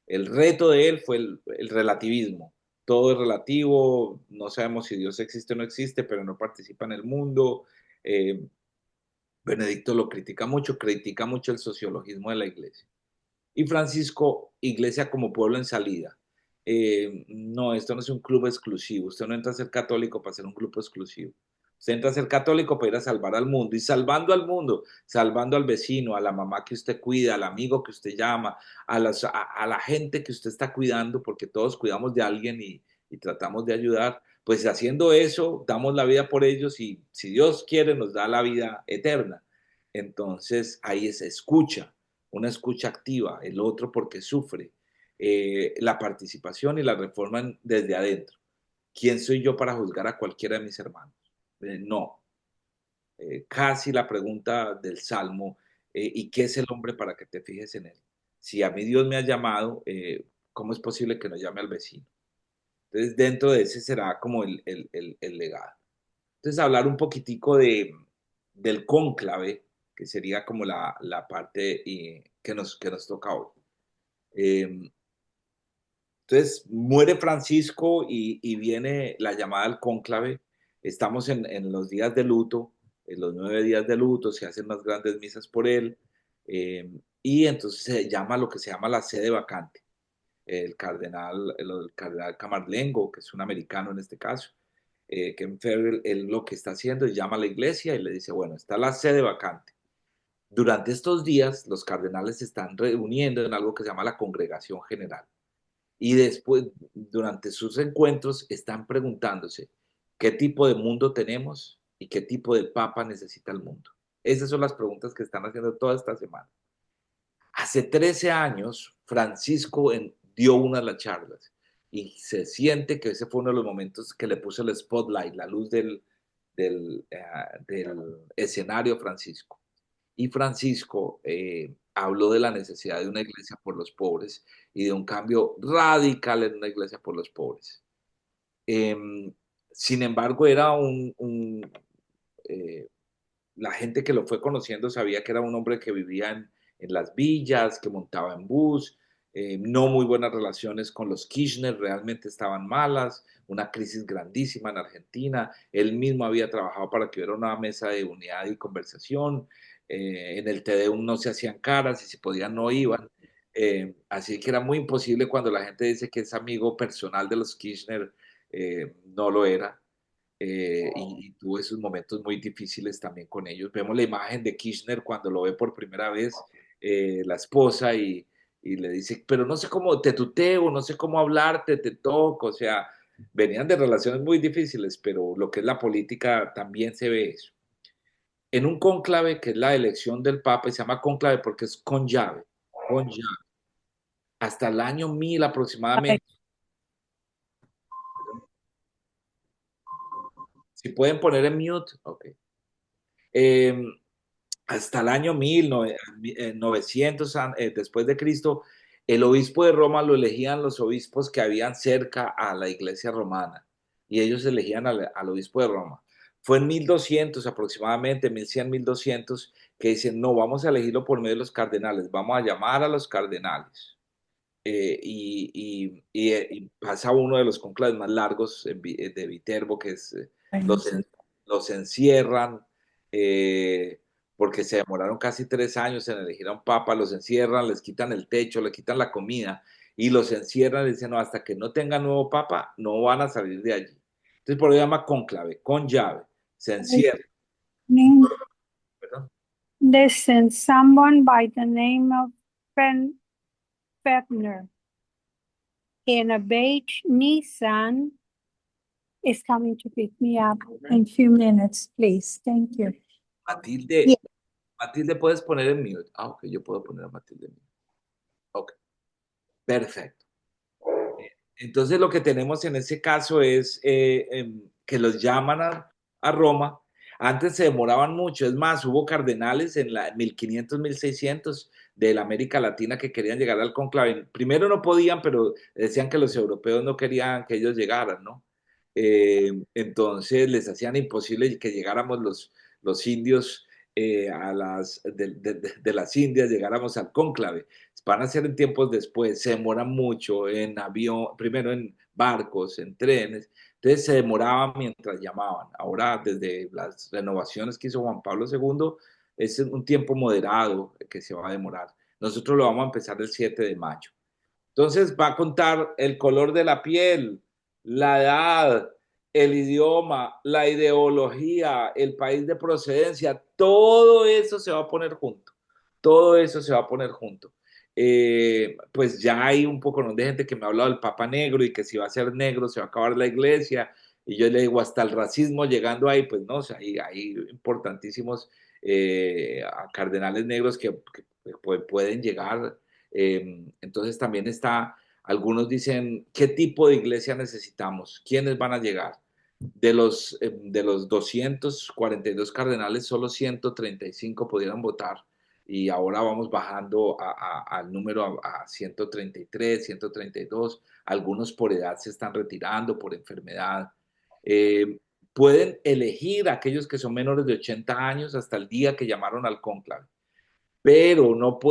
El reto de él fue el relativismo. Todo es relativo, no sabemos si Dios existe o no existe, pero no participa en el mundo. Eh, Benedicto lo critica mucho el sociologismo de la iglesia. Y Francisco, iglesia como pueblo en salida. No, esto no es un club exclusivo. Usted no entra a ser católico para ser un grupo exclusivo. Usted entra a ser católico para ir a salvar al mundo. Y salvando al mundo, salvando al vecino, a la mamá que usted cuida, al amigo que usted llama, a la gente que usted está cuidando, porque todos cuidamos de alguien y tratamos de ayudar. Pues haciendo eso, damos la vida por ellos y si Dios quiere, nos da la vida eterna. Entonces ahí se escucha, una escucha activa, el otro porque sufre, la participación y la reforma desde adentro. ¿Quién soy yo para juzgar a cualquiera de mis hermanos? No. casi la pregunta del Salmo, ¿y qué es el hombre para que te fijes en él? Si a mí Dios me ha llamado, ¿cómo es posible que no llame al vecino? Entonces, dentro de ese será como el legado. Entonces, hablar un poquitico del cónclave, que sería como la parte que nos toca hoy. Eh, entonces, muere Francisco y viene la llamada al cónclave. Estamos en los días de luto, en los 9 días de luto, se hacen unas grandes misas por él, y entonces se llama lo que se llama la sede vacante. El cardenal Camarlengo, que es un americano en este caso, Ken Ferrell, él lo que está haciendo es llama a la iglesia y le dice, bueno, está la sede vacante. Durante estos días, los cardenales se están reuniendo en algo que se llama la congregación general. Y después, durante sus encuentros, están preguntándose qué tipo de mundo tenemos y qué tipo de papa necesita el mundo. Esas son las preguntas que están haciendo toda esta semana. Hace 13 años, Francisco dio una de las charlas y se siente que ese fue uno de los momentos que le puso el spotlight, la luz del escenario Francisco. Y Francisco habló de la necesidad de una iglesia por los pobres y de un cambio radical en una iglesia por los pobres. Eh, Sin embargo, era eh, la gente que lo fue conociendo sabía que era un hombre que vivía en las villas, que montaba en bus, no muy buenas relaciones con los Kirchner, realmente estaban malas, una crisis grandísima en Argentina. Él mismo había trabajado para que hubiera una mesa de unidad y conversación. En el TDU no se hacían caras y si podían no iban. Así que era muy imposible cuando la gente dice que es amigo personal de los Kirchner, no lo era. Y tuvo esos momentos muy difíciles también con ellos. Vemos la imagen de Kirchner cuando lo ve por primera vez, la esposa, y le dice, pero no sé cómo, te tuteo, no sé cómo hablarte, te toco, o sea, venían de relaciones muy difíciles, pero lo que es la política también se ve eso. En un cónclave, que es la elección del Papa, y se llama cónclave porque es con llave, hasta el año 1000 Ay, aproximadamente, si pueden poner en mute, ok. Eh, Hasta el año 1900 después de Cristo, el obispo de Roma lo elegían los obispos que habían cerca a la iglesia romana y ellos elegían al obispo de Roma. Fue en 1200 aproximadamente, 1100, 1200, que dicen, no, vamos a elegirlo por medio de los cardenales, vamos a llamar a los cardenales. Y pasa uno de los conclaves más largos de Viterbo, que es, no los, sé. los encierran, eh, porque se demoraron casi 3 años en elegir a un papa, los encierran, les quitan el techo, le quitan la comida, y los encierran y dicen, no, hasta que no tenga nuevo papa, no van a salir de allí. Entonces, por eso se llama conclave, con llave, se encierra, ¿verdad? Listen, someone by the name of Fechner in a beige Nissan is coming to pick me up in a few minutes, please. Thank you. Matilde, Yeah. Matilde, ¿puedes poner en mute? Ah, ok, yo puedo poner a Matilde en mute. Ok, perfecto. Entonces lo que tenemos en ese caso es que los llaman a Roma. Antes se demoraban mucho, es más, hubo cardenales en la 1500, 1600 de la América Latina que querían llegar al conclave. Primero no podían, pero decían que los europeos no querían que ellos llegaran, ¿no? Entonces les hacían imposible que llegáramos los indios de las Indias, llegáramos al cónclave. Van a ser en tiempos después, se demoran mucho en avión, primero en barcos, en trenes, entonces se demoraban mientras llamaban. Ahora, desde las renovaciones que hizo Juan Pablo II, es un tiempo moderado que se va a demorar. Nosotros lo vamos a empezar el 7 de mayo. Entonces va a contar el color de la piel, la edad, el idioma, la ideología, el país de procedencia, todo eso se va a poner junto. Todo eso se va a poner junto. Pues ya hay un poco, ¿no?, de gente que me ha hablado del Papa Negro y que si va a ser negro se va a acabar la iglesia. Y yo le digo, hasta el racismo llegando ahí, pues no, o sea, hay importantísimos cardenales negros que pueden llegar. Entonces también está, algunos dicen, ¿qué tipo de iglesia necesitamos? ¿Quiénes van a llegar? De los 242 cardenales, solo 135 pudieran votar y ahora vamos bajando al número a 133, 132. Algunos por edad se están retirando, por enfermedad. Eh, Pueden elegir a aquellos que son menores de 80 años hasta el día que llamaron al cónclave, pero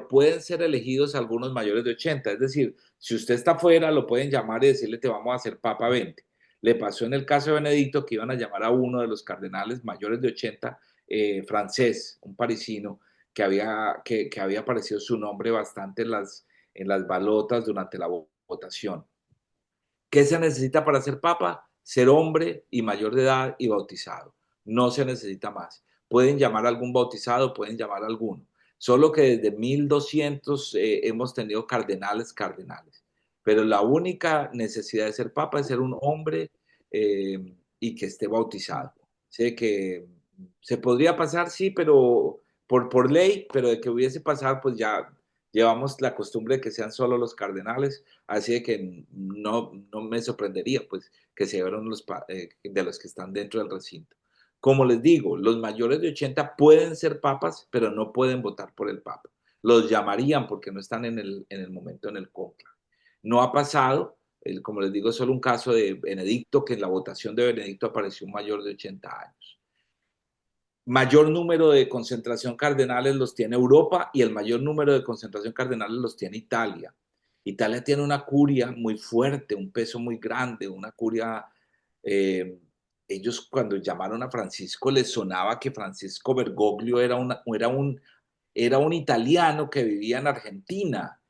pueden ser elegidos algunos mayores de 80. Es decir, si usted está afuera, lo pueden llamar y decirle, te vamos a hacer Papa 20. Le pasó en el caso de Benedicto que iban a llamar a uno de los cardenales mayores de 80, francés, un parisino, que había aparecido su nombre bastante en las balotas durante la votación. ¿Qué se necesita para ser papa? Ser hombre y mayor de edad y bautizado. No se necesita más. Pueden llamar a algún bautizado, pueden llamar a alguno. Solo que desde 1200 hemos tenido cardenales. Pero la única necesidad de ser papa es ser un hombre y que esté bautizado. Sé que se podría pasar, sí, pero por ley, pero de que hubiese pasar, pues ya llevamos la costumbre de que sean solo los cardenales. Así de que no me sorprendería pues que se vieron de los que están dentro del recinto. Como les digo, los mayores de 80 pueden ser papas, pero no pueden votar por el papa. Los llamarían porque no están en el momento en el conclave. No ha pasado, como les digo, es solo un caso de Benedicto, que en la votación de Benedicto apareció un mayor de 80 años. Mayor número de concentración cardenales los tiene Europa y el mayor número de concentración cardenales los tiene Italia. Italia tiene una curia muy fuerte, un peso muy grande, una curia. eh, Ellos cuando llamaron a Francisco les sonaba que Francisco Bergoglio era un italiano que vivía en Argentina.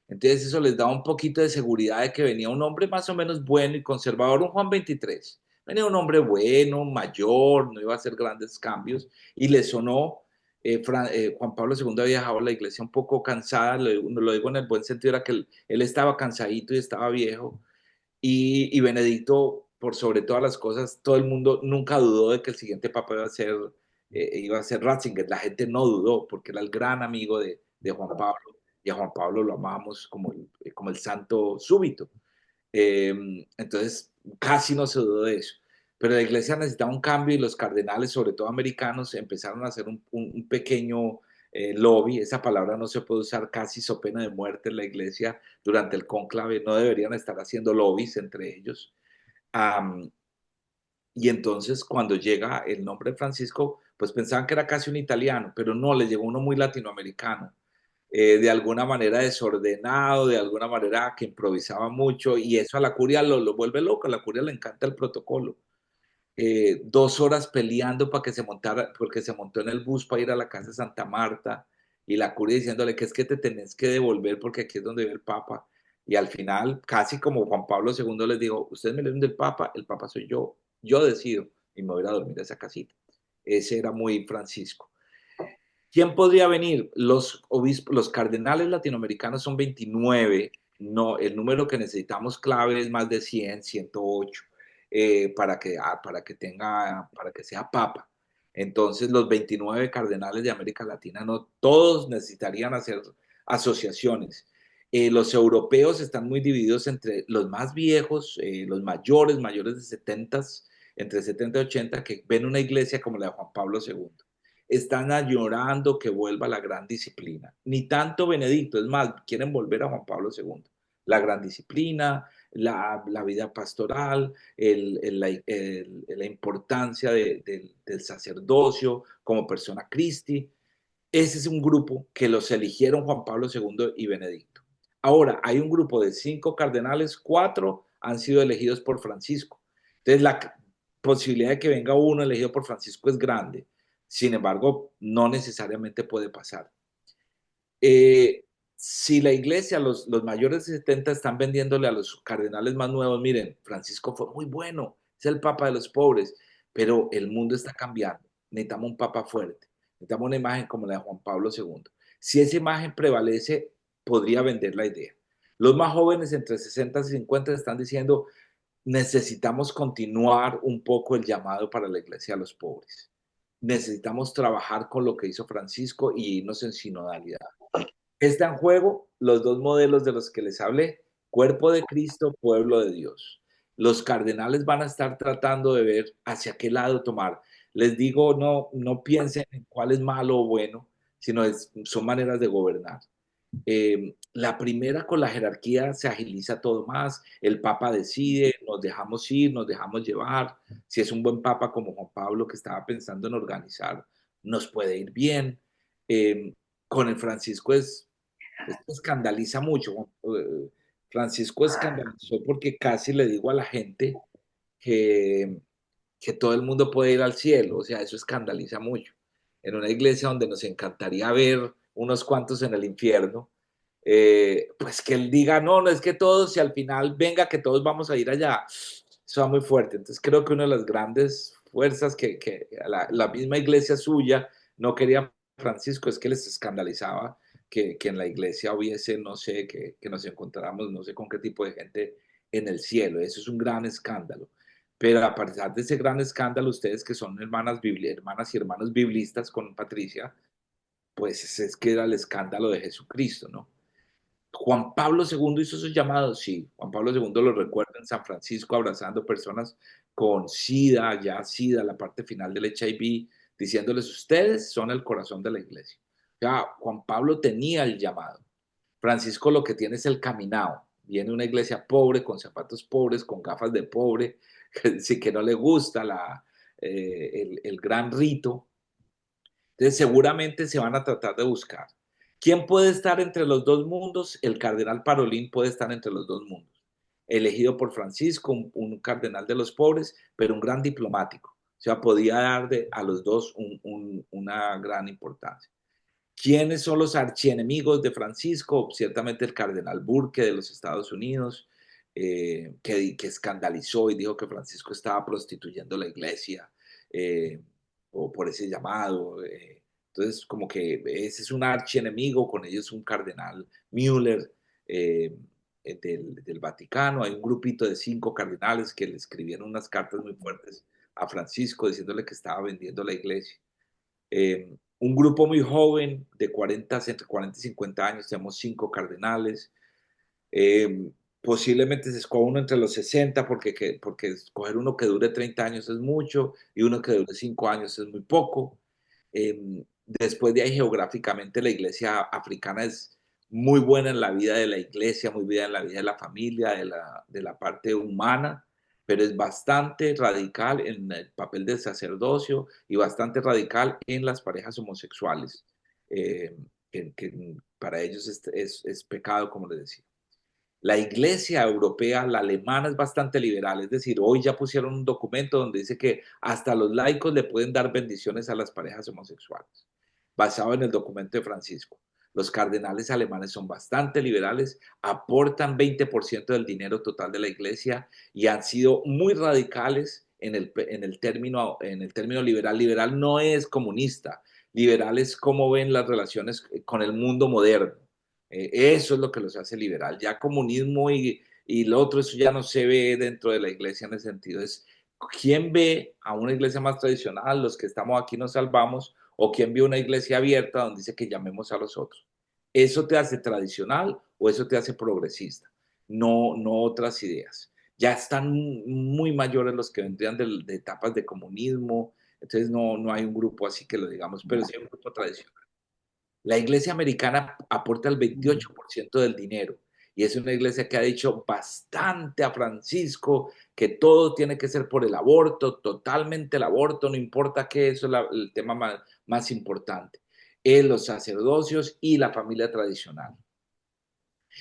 Entonces eso les daba un poquito de seguridad de que venía un hombre más o menos bueno y conservador, un Juan XXIII. Venía un hombre bueno, mayor, no iba a hacer grandes cambios y le sonó. Juan Pablo II había dejado la iglesia un poco cansada, lo digo en el buen sentido, era que él estaba cansadito y estaba viejo, y Benedicto, por sobre todas las cosas, todo el mundo nunca dudó de que el siguiente papa iba a ser Ratzinger. La gente no dudó porque era el gran amigo de Juan Pablo, y a Juan Pablo lo amábamos como el santo súbito. Entonces, casi no se dudó de eso. Pero la iglesia necesitaba un cambio y los cardenales, sobre todo americanos, empezaron a hacer un pequeño lobby. Esa palabra no se puede usar, casi so pena de muerte en la iglesia durante el cónclave. No deberían estar haciendo lobbies entre ellos. Um, y entonces cuando llega el nombre de Francisco, pues pensaban que era casi un italiano, pero no, le llegó uno muy latinoamericano, de alguna manera desordenado, de alguna manera que improvisaba mucho, y eso a la curia lo vuelve loco. A la curia le encanta el protocolo. 2 horas peleando para que se montara, porque se montó en el bus para ir a la casa de Santa Marta, y la curia diciéndole que es que te tenés que devolver porque aquí es donde vive el Papa. Y al final, casi como Juan Pablo II les dijo, ustedes me leen del Papa, el Papa soy yo decido y me voy a ir a dormir a esa casita. Ese era muy Francisco. ¿Quién podría venir? Los obispos, los cardenales latinoamericanos son 29. No, el número que necesitamos clave es más de 100, 108, para que sea papa. Entonces, los 29 cardenales de América Latina, no todos necesitarían hacer asociaciones. Los europeos están muy divididos entre los más viejos, los mayores de 70, entre 70 y 80, que ven una iglesia como la de Juan Pablo II. Están añorando que vuelva la gran disciplina. Ni tanto Benedicto, es más, quieren volver a Juan Pablo II. La gran disciplina, la vida pastoral, la importancia del sacerdocio como persona Christi. Ese es un grupo que los eligieron Juan Pablo II y Benedicto. Ahora, hay un grupo de 5 cardenales, 4 han sido elegidos por Francisco. Entonces, la posibilidad de que venga uno elegido por Francisco es grande. Sin embargo, no necesariamente puede pasar. Si la iglesia, los mayores de 70 están vendiéndole a los cardenales más nuevos, miren, Francisco fue muy bueno, es el papa de los pobres, pero el mundo está cambiando. Necesitamos un papa fuerte, necesitamos una imagen como la de Juan Pablo II. Si esa imagen prevalece, podría vender la idea. Los más jóvenes, entre 60 y 50, están diciendo, necesitamos continuar un poco el llamado para la iglesia a los pobres. Necesitamos trabajar con lo que hizo Francisco y irnos en sinodalidad. Está en juego los dos modelos de los que les hablé: cuerpo de Cristo, pueblo de Dios. los cardenales van a estar tratando de ver hacia qué lado tomar. Les digo, no piensen en cuál es malo o bueno, sino son maneras de gobernar. La primera, con la jerarquía se agiliza todo más, el Papa decide, nos dejamos ir, nos dejamos llevar. Si es un buen Papa como Juan Pablo, que estaba pensando en organizar, nos puede ir bien. Eh, con el Francisco esto escandaliza mucho. Francisco escandalizó porque casi le digo a la gente que, que todo el mundo puede ir al cielo, o sea, eso escandaliza mucho. En una iglesia donde nos encantaría ver unos cuantos en el infierno, pues que él diga, no, no es que todos, y al final venga que todos vamos a ir allá, eso va muy fuerte. Entonces creo que una de las grandes fuerzas que la misma iglesia suya no quería Francisco es que les escandalizaba que en la iglesia hubiese, no sé, que nos encontráramos, no sé con qué tipo de gente en el cielo. Eso es un gran escándalo. Pero a pesar de ese gran escándalo, ustedes que son hermanas y hermanos biblistas con Patricia, pues ese es que era el escándalo de Jesucristo, ¿no? Juan Pablo II hizo sus llamados, sí. Juan Pablo II lo recuerda en San Francisco abrazando personas con SIDA, ya SIDA, la parte final del HIV, diciéndoles, ustedes son el corazón de la iglesia. Ya Juan Pablo tenía el llamado. Francisco lo que tiene es el caminado. Viene una iglesia pobre, con zapatos pobres, con gafas de pobre, sí que no le gusta el gran rito. Entonces seguramente se van a tratar de buscar. ¿Quién puede estar entre los dos mundos? El cardenal Parolín puede estar entre los dos mundos. Elegido por Francisco, un cardenal de los pobres, pero un gran diplomático. O sea, podía dar a los dos una gran importancia. ¿Quiénes son los archienemigos de Francisco? Ciertamente el cardenal Burke de los Estados Unidos, que escandalizó y dijo que Francisco estaba prostituyendo la iglesia, o por ese llamado. Entonces, como que ese es un archienemigo, con ellos un cardenal Müller del Vaticano. Hay un grupito de 5 cardenales que le escribieron unas cartas muy fuertes a Francisco diciéndole que estaba vendiendo la iglesia. Un grupo muy joven, entre 40 y 50 años, tenemos 5 cardenales. Posiblemente se escoja uno entre los 60 porque escoger uno que dure 30 años es mucho y uno que dure 5 años es muy poco. Después de ahí, geográficamente, la iglesia africana es muy buena en la vida de la iglesia, muy buena en la vida de la familia, de la parte humana, pero es bastante radical en el papel del sacerdocio y bastante radical en las parejas homosexuales, que para ellos es pecado, como les decía. La iglesia europea, la alemana, es bastante liberal, es decir, hoy ya pusieron un documento donde dice que hasta los laicos le pueden dar bendiciones a las parejas homosexuales, basado en el documento de Francisco. Los cardenales alemanes son bastante liberales, aportan 20% del dinero total de la iglesia y han sido muy radicales en el término liberal. Liberal no es comunista, liberal es cómo ven las relaciones con el mundo moderno. Eso es lo que los hace liberal. Ya comunismo y lo otro, eso ya no se ve dentro de la iglesia en ese sentido. Es quién ve a una iglesia más tradicional, los que estamos aquí nos salvamos, o quién ve una iglesia abierta donde dice que llamemos a los otros. ¿Eso te hace tradicional o eso te hace progresista? No otras ideas. Ya están muy mayores los que vendrían de etapas de comunismo, entonces no hay un grupo así que lo digamos, pero sí hay un grupo tradicional. La iglesia americana aporta el 28% del dinero y es una iglesia que ha dicho bastante a Francisco que todo tiene que ser por el aborto, totalmente el aborto, no importa qué, eso es el tema más importante. Los sacerdocios y la familia tradicional.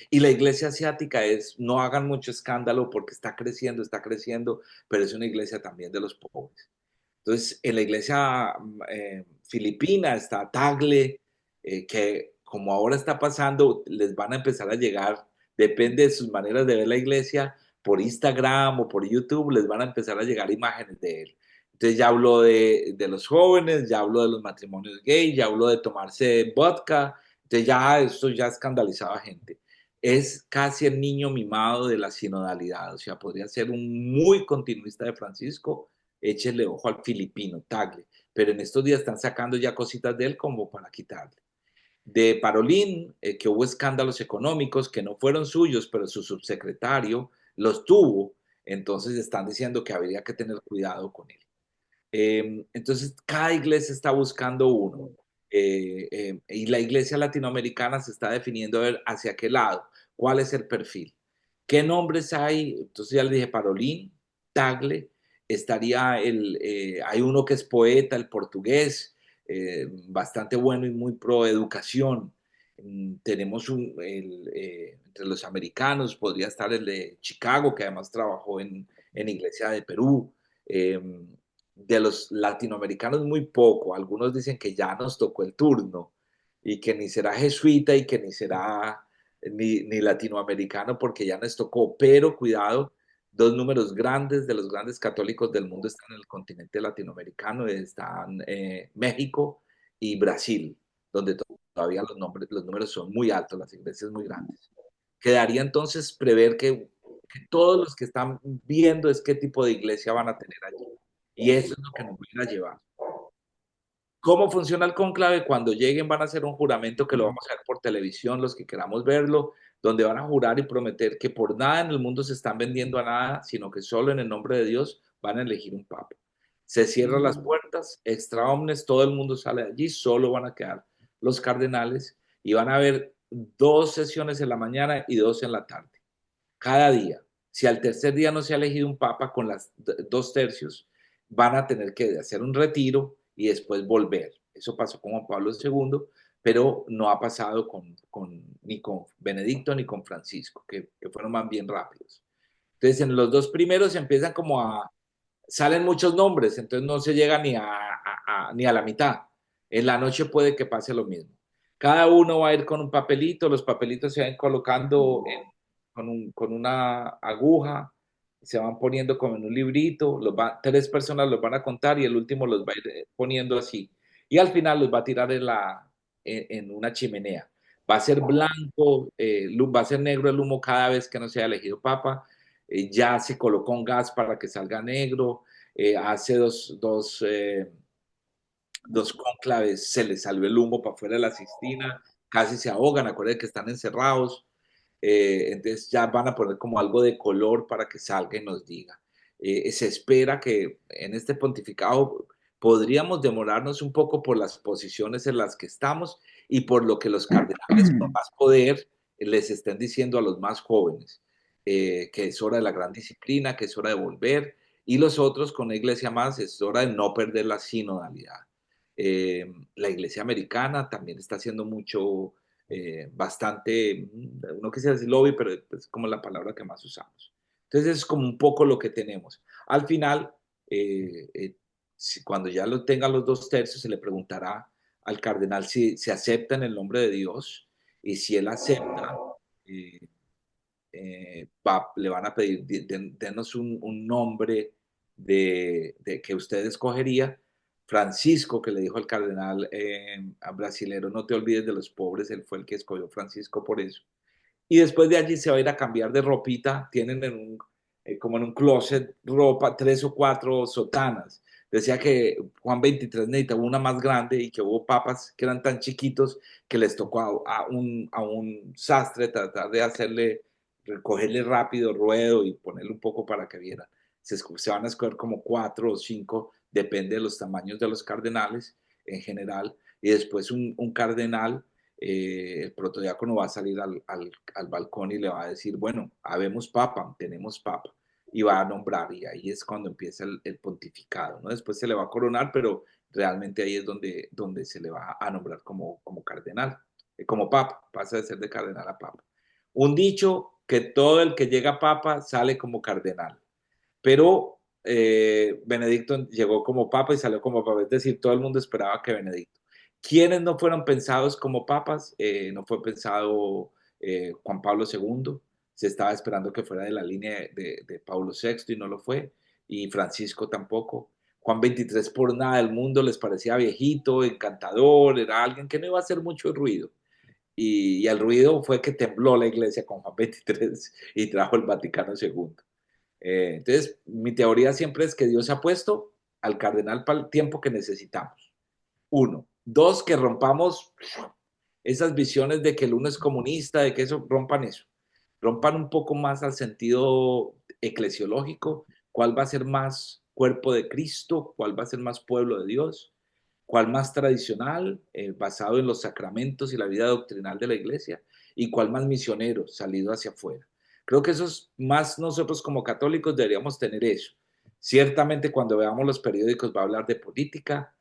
Y la iglesia asiática no hagan mucho escándalo porque está creciendo, pero es una iglesia también de los pobres. Entonces, en la iglesia filipina está Tagle, que como ahora está pasando, les van a empezar a llegar, depende de sus maneras de ver la iglesia, por Instagram o por YouTube, les van a empezar a llegar imágenes de él. Entonces ya habló de los jóvenes, ya habló de los matrimonios gay, ya habló de tomarse vodka, entonces ya esto ya escandalizaba a gente. Es casi el niño mimado de la sinodalidad, o sea, podría ser un muy continuista de Francisco. Échenle ojo al filipino, Tagle, pero en estos días están sacando ya cositas de él como para quitarle. De Parolín, que hubo escándalos económicos que no fueron suyos, pero su subsecretario los tuvo. Entonces están diciendo que habría que tener cuidado con él. Entonces, cada iglesia está buscando uno. Y la iglesia latinoamericana se está definiendo a ver hacia qué lado, cuál es el perfil. ¿Qué nombres hay? Entonces ya le dije, Parolín, Tagle, hay uno que es poeta, el portugués, bastante bueno y muy pro educación. Tenemos entre los americanos, podría estar el de Chicago, que además trabajó en Iglesia de Perú. Eh, de los latinoamericanos muy poco. Algunos dicen que ya nos tocó el turno y que ni será jesuita y que ni será ni latinoamericano porque ya nos tocó. Pero cuidado, dos números grandes de los grandes católicos del mundo están en el continente latinoamericano, están México y Brasil, donde todavía los números son muy altos, las iglesias muy grandes. Quedaría entonces prever que todos los que están viendo es qué tipo de iglesia van a tener allí. Y eso es lo que nos van a llevar. ¿Cómo funciona el cónclave? Cuando lleguen van a hacer un juramento que lo vamos a ver por televisión, los que queramos verlo, donde van a jurar y prometer que por nada en el mundo se están vendiendo a nada, sino que solo en el nombre de Dios van a elegir un papa. Se cierran las puertas, extra omnes, todo el mundo sale de allí, solo van a quedar los cardenales y van a haber 2 sesiones en la mañana y 2 en la tarde, cada día. Si al tercer día no se ha elegido un papa con las 2 tercios, van a tener que hacer un retiro y después volver. Eso pasó con Juan Pablo II, pero no ha pasado ni con Benedicto ni con Francisco, que fueron más bien rápidos. Entonces, en los 2 primeros empiezan salen muchos nombres, entonces no se llega ni a la mitad. En la noche puede que pase lo mismo. Cada uno va a ir con un papelito, los papelitos se van colocando con una aguja, se van poniendo como en un librito, 3 personas los van a contar y el último los va a ir poniendo así. Y al final los va a tirar en una chimenea. Va a ser blanco, va a ser negro el humo cada vez que no sea elegido papa. Ya se colocó un gas para que salga negro. Hace dos cónclaves se les salió el humo para afuera de la Sistina, casi se ahogan, acuérdense que están encerrados. Entonces ya van a poner como algo de color para que salga y nos diga. Se espera que en este pontificado podríamos demorarnos un poco por las posiciones en las que estamos y por lo que los cardenales con más poder les estén diciendo a los más jóvenes, que es hora de la gran disciplina, que es hora de volver, y los otros con la iglesia más es hora de no perder la sinodalidad. La iglesia americana también está haciendo mucho, bastante, no quisiera decir lobby, pero es como la palabra que más usamos. Entonces es como un poco lo que tenemos. Al final, cuando ya lo tengan los 2 tercios, se le preguntará al cardenal si se acepta en el nombre de Dios, y si él acepta, eh, le van a pedir, denos un nombre que usted escogería. Francisco, que le dijo al cardenal brasilero, no te olvides de los pobres, él fue el que escogió Francisco por eso. Y después de allí se va a ir a cambiar de ropita, tienen como en un closet ropa, 3 o 4 sotanas. Decía que Juan XXIII necesitaba una más grande y que hubo papas que eran tan chiquitos que les tocó a un sastre tratar de recogerle rápido ruedo y ponerle un poco para que viera. Se van a escoger como 4 o 5, depende de los tamaños de los cardenales en general, y después un cardenal, el protodiácono va a salir al balcón y le va a decir, bueno, habemos papa, tenemos papa, y va a nombrar, y ahí es cuando empieza el pontificado, ¿no? Después se le va a coronar, pero realmente ahí es donde se le va a nombrar como cardenal, como papa, pasa de ser de cardenal a papa. Un dicho que todo el que llega a papa sale como cardenal, pero Benedicto llegó como papa y salió como papa, es decir, todo el mundo esperaba que Benedicto. ¿Quiénes no fueron pensados como papas? No fue pensado Juan Pablo II, se estaba esperando que fuera de la línea de Pablo VI y no lo fue, y Francisco tampoco. Juan XXIII por nada del mundo les parecía viejito, encantador, era alguien que no iba a hacer mucho ruido. Y el ruido fue que tembló la iglesia con Juan XXIII y trajo el Vaticano II. Entonces, mi teoría siempre es que Dios ha puesto al cardenal para el tiempo que necesitamos. 1. 2, que rompamos esas visiones de que el uno es comunista, de que eso, rompan eso. rompan un poco más al sentido eclesiológico, cuál va a ser más cuerpo de Cristo, cuál va a ser más pueblo de Dios, cuál más tradicional, basado en los sacramentos y la vida doctrinal de la iglesia, y cuál más misionero, salido hacia afuera. Creo que eso es más nosotros como católicos deberíamos tener eso. Ciertamente cuando veamos los periódicos va a hablar de política,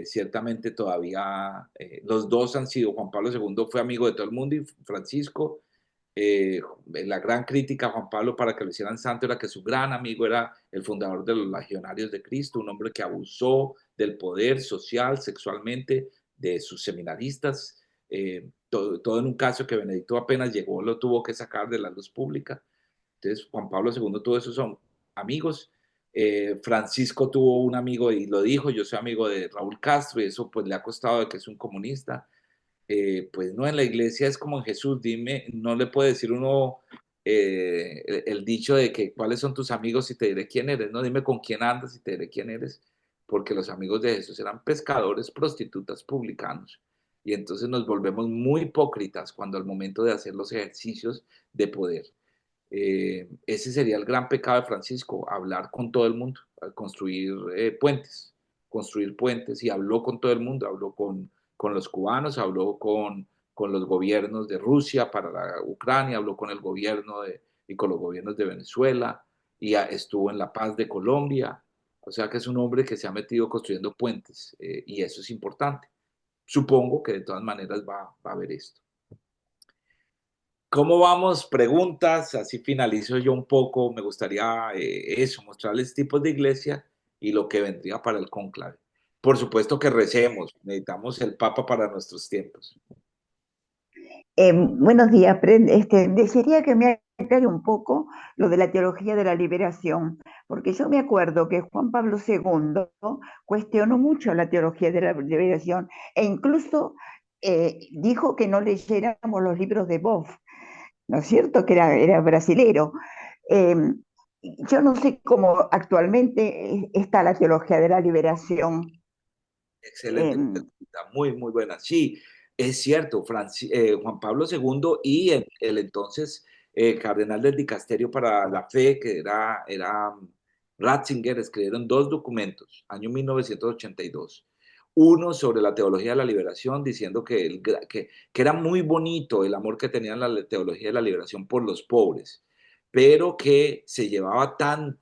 ciertamente todavía los dos han sido, Juan Pablo II fue amigo de todo el mundo y Francisco, la gran crítica a Juan Pablo para que lo hicieran santo era que su gran amigo era el fundador de los Legionarios de Cristo, un hombre que abusó del poder social, sexualmente, de sus seminaristas, todo en un caso que Benedicto apenas llegó, lo tuvo que sacar de la luz pública. Entonces, Juan Pablo II, todos esos son amigos. Francisco tuvo un amigo y lo dijo, yo soy amigo de Raúl Castro y eso pues le ha costado de que es un comunista. Pues no, en la iglesia es como en Jesús, dime, no le puede decir uno el dicho de que cuáles son tus amigos y te diré quién eres, no, dime con quién andas y te diré quién eres, porque los amigos de Jesús eran pescadores, prostitutas, publicanos, y entonces nos volvemos muy hipócritas cuando al momento de hacer los ejercicios de poder. Ese sería el gran pecado de Francisco, hablar con todo el mundo, construir puentes y habló con todo el mundo, habló con los cubanos, habló con los gobiernos de Rusia para la Ucrania, habló con el gobierno y con los gobiernos de Venezuela y estuvo en la paz de Colombia, o sea que es un hombre que se ha metido construyendo puentes y eso es importante. Supongo que de todas maneras va a haber esto. ¿Cómo vamos? Preguntas, así finalizo yo un poco. Me gustaría eso, mostrarles tipos de iglesia y lo que vendría para el cónclave. Por supuesto que recemos, necesitamos el Papa para nuestros tiempos. Buenos días. Desearía que me aclare un poco lo de la teología de la liberación, porque yo me acuerdo que Juan Pablo II cuestionó mucho la teología de la liberación e incluso dijo que no leyéramos los libros de Boff, ¿no es cierto? Que era brasilero. Eh, yo no sé cómo actualmente está la teología de la liberación. Excelente pregunta, muy, muy buena. Sí, es cierto, Juan Pablo II y el entonces cardenal del Dicasterio para la Fe, que era Ratzinger, escribieron dos documentos, año 1982. Uno sobre la teología de la liberación, diciendo que era muy bonito el amor que tenían la teología de la liberación por los pobres, pero que se llevaba tan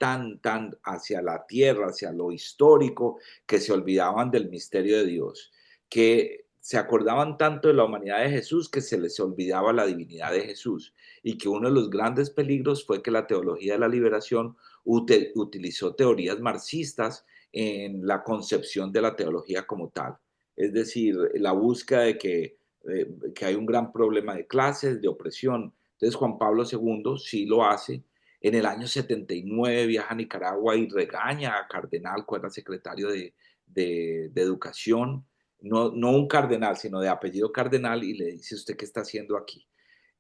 hacia la tierra, hacia lo histórico, que se olvidaban del misterio de Dios, que se acordaban tanto de la humanidad de Jesús que se les olvidaba la divinidad de Jesús, y que uno de los grandes peligros fue que la teología de la liberación utilizó teorías marxistas en la concepción de la teología como tal. Es decir, la búsqueda de que hay un gran problema de clases, de opresión. Entonces Juan Pablo II sí lo hace. En el año 79 viaja a Nicaragua y regaña a Cardenal, que era secretario de Educación, no un cardenal, sino de apellido Cardenal, y le dice, ¿usted qué está haciendo aquí?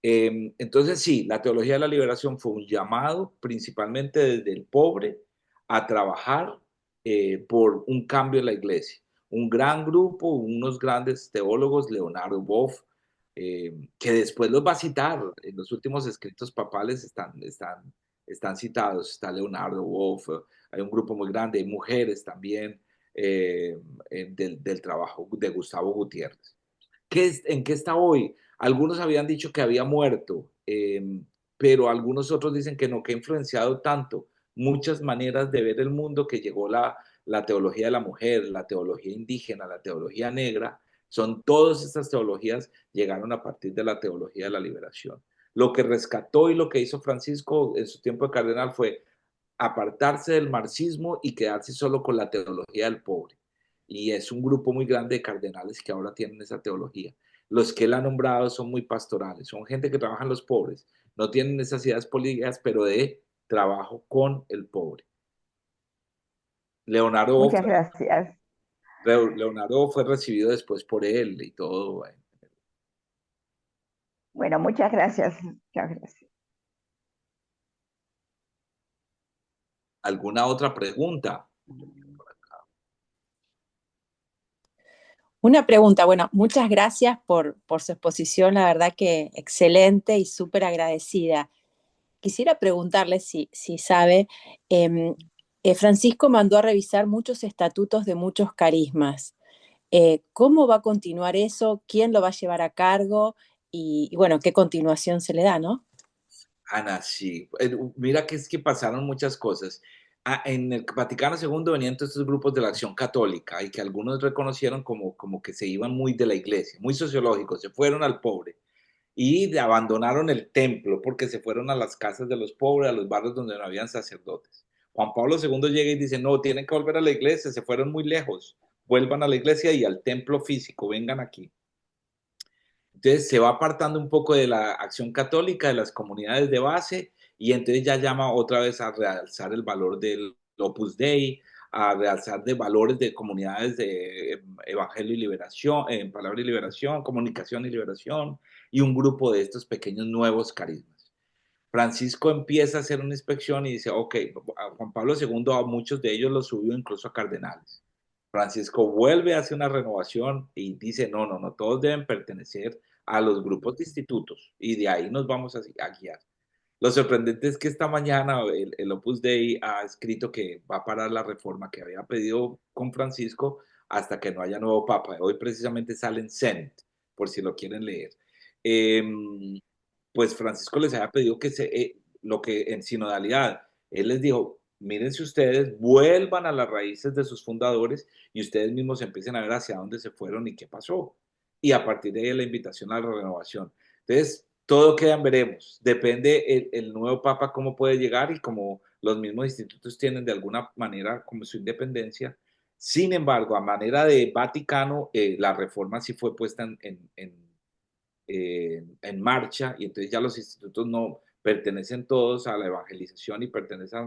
Entonces sí, la teología de la liberación fue un llamado principalmente desde el pobre a trabajar por un cambio en la iglesia. Un gran grupo, unos grandes teólogos, Leonardo Boff, que después los va a citar, en los últimos escritos papales están citados, está Leonardo Boff, hay un grupo muy grande, hay mujeres también del trabajo de Gustavo Gutiérrez. ¿En qué está hoy? Algunos habían dicho que había muerto, pero algunos otros dicen que no, que ha influenciado tanto muchas maneras de ver el mundo que llegó la teología de la mujer, la teología indígena, la teología negra. Son todas estas teologías llegaron a partir de la teología de la liberación. Lo que rescató y lo que hizo Francisco en su tiempo de cardenal fue apartarse del marxismo y quedarse solo con la teología del pobre. Y es un grupo muy grande de cardenales que ahora tienen esa teología. Los que él ha nombrado son muy pastorales, son gente que trabaja en los pobres, no tienen necesidades políticas, pero de trabajo con el pobre. Leonardo Muchas gracias. fue recibido después por él y todo. Bueno, muchas gracias. Muchas gracias. ¿Alguna otra pregunta? Una pregunta, bueno, muchas gracias por su exposición, la verdad que excelente y súper agradecida. Quisiera preguntarle si sabe, em, Francisco mandó a revisar muchos estatutos de muchos carismas. ¿Cómo va a continuar eso? ¿Quién lo va a llevar a cargo? Y bueno, ¿qué continuación se le da, no? Ana, sí. Mira que es que pasaron muchas cosas. En el Vaticano II venían todos estos grupos de la Acción Católica y que algunos reconocieron como que se iban muy de la iglesia, muy sociológicos, se fueron al pobre y abandonaron el templo porque se fueron a las casas de los pobres, a los barrios donde no habían sacerdotes. Juan Pablo II llega y dice, no, tienen que volver a la iglesia, se fueron muy lejos, vuelvan a la iglesia y al templo físico, vengan aquí. Entonces se va apartando un poco de la acción católica, de las comunidades de base, y entonces ya llama otra vez a realzar el valor del Opus Dei, a realzar de valores de comunidades de Evangelio y Liberación, Palabra y Liberación, Comunicación y Liberación, y un grupo de estos pequeños nuevos carismas. Francisco empieza a hacer una inspección y dice, ok, a Juan Pablo II a muchos de ellos los subió incluso a cardenales. Francisco vuelve a hacer una renovación y dice, no, no, no, todos deben pertenecer a los grupos de institutos y de ahí nos vamos a guiar. Lo sorprendente es que esta mañana el Opus Dei ha escrito que va a parar la reforma que había pedido con Francisco hasta que no haya nuevo papa. Hoy precisamente sale en Senate, por si lo quieren leer. Eh, pues Francisco les había pedido lo que en sinodalidad, él les dijo, mírense ustedes, vuelvan a las raíces de sus fundadores y ustedes mismos empiecen a ver hacia dónde se fueron y qué pasó. Y a partir de ahí la invitación a la renovación. Entonces, todo queda en veremos. Depende el nuevo papa cómo puede llegar y como los mismos institutos tienen de alguna manera como su independencia. Sin embargo, a manera de Vaticano, la reforma sí fue puesta en marcha y entonces ya los institutos no pertenecen todos a la evangelización y pertenecen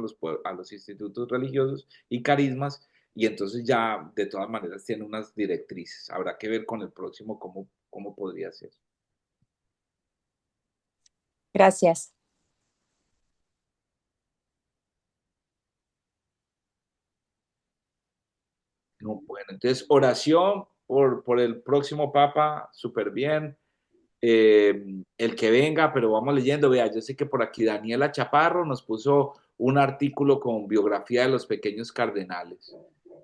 a los institutos religiosos y carismas y entonces ya de todas maneras tienen unas directrices. Habrá que ver con el próximo cómo podría ser. Gracias. No, bueno, entonces oración por el próximo Papa, súper bien. El que venga, pero vamos leyendo. Vea, yo sé que por aquí Daniela Chaparro nos puso un artículo con biografía de los pequeños cardenales.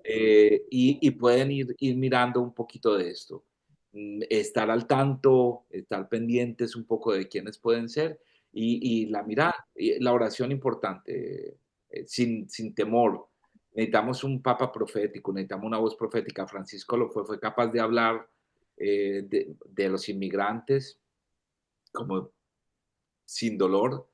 Y pueden ir mirando un poquito de esto. Estar al tanto, estar pendientes un poco de quiénes pueden ser y la mirada, y la oración importante, sin temor. Necesitamos un papa profético, necesitamos una voz profética. Francisco fue capaz de hablar de los inmigrantes como sin dolor,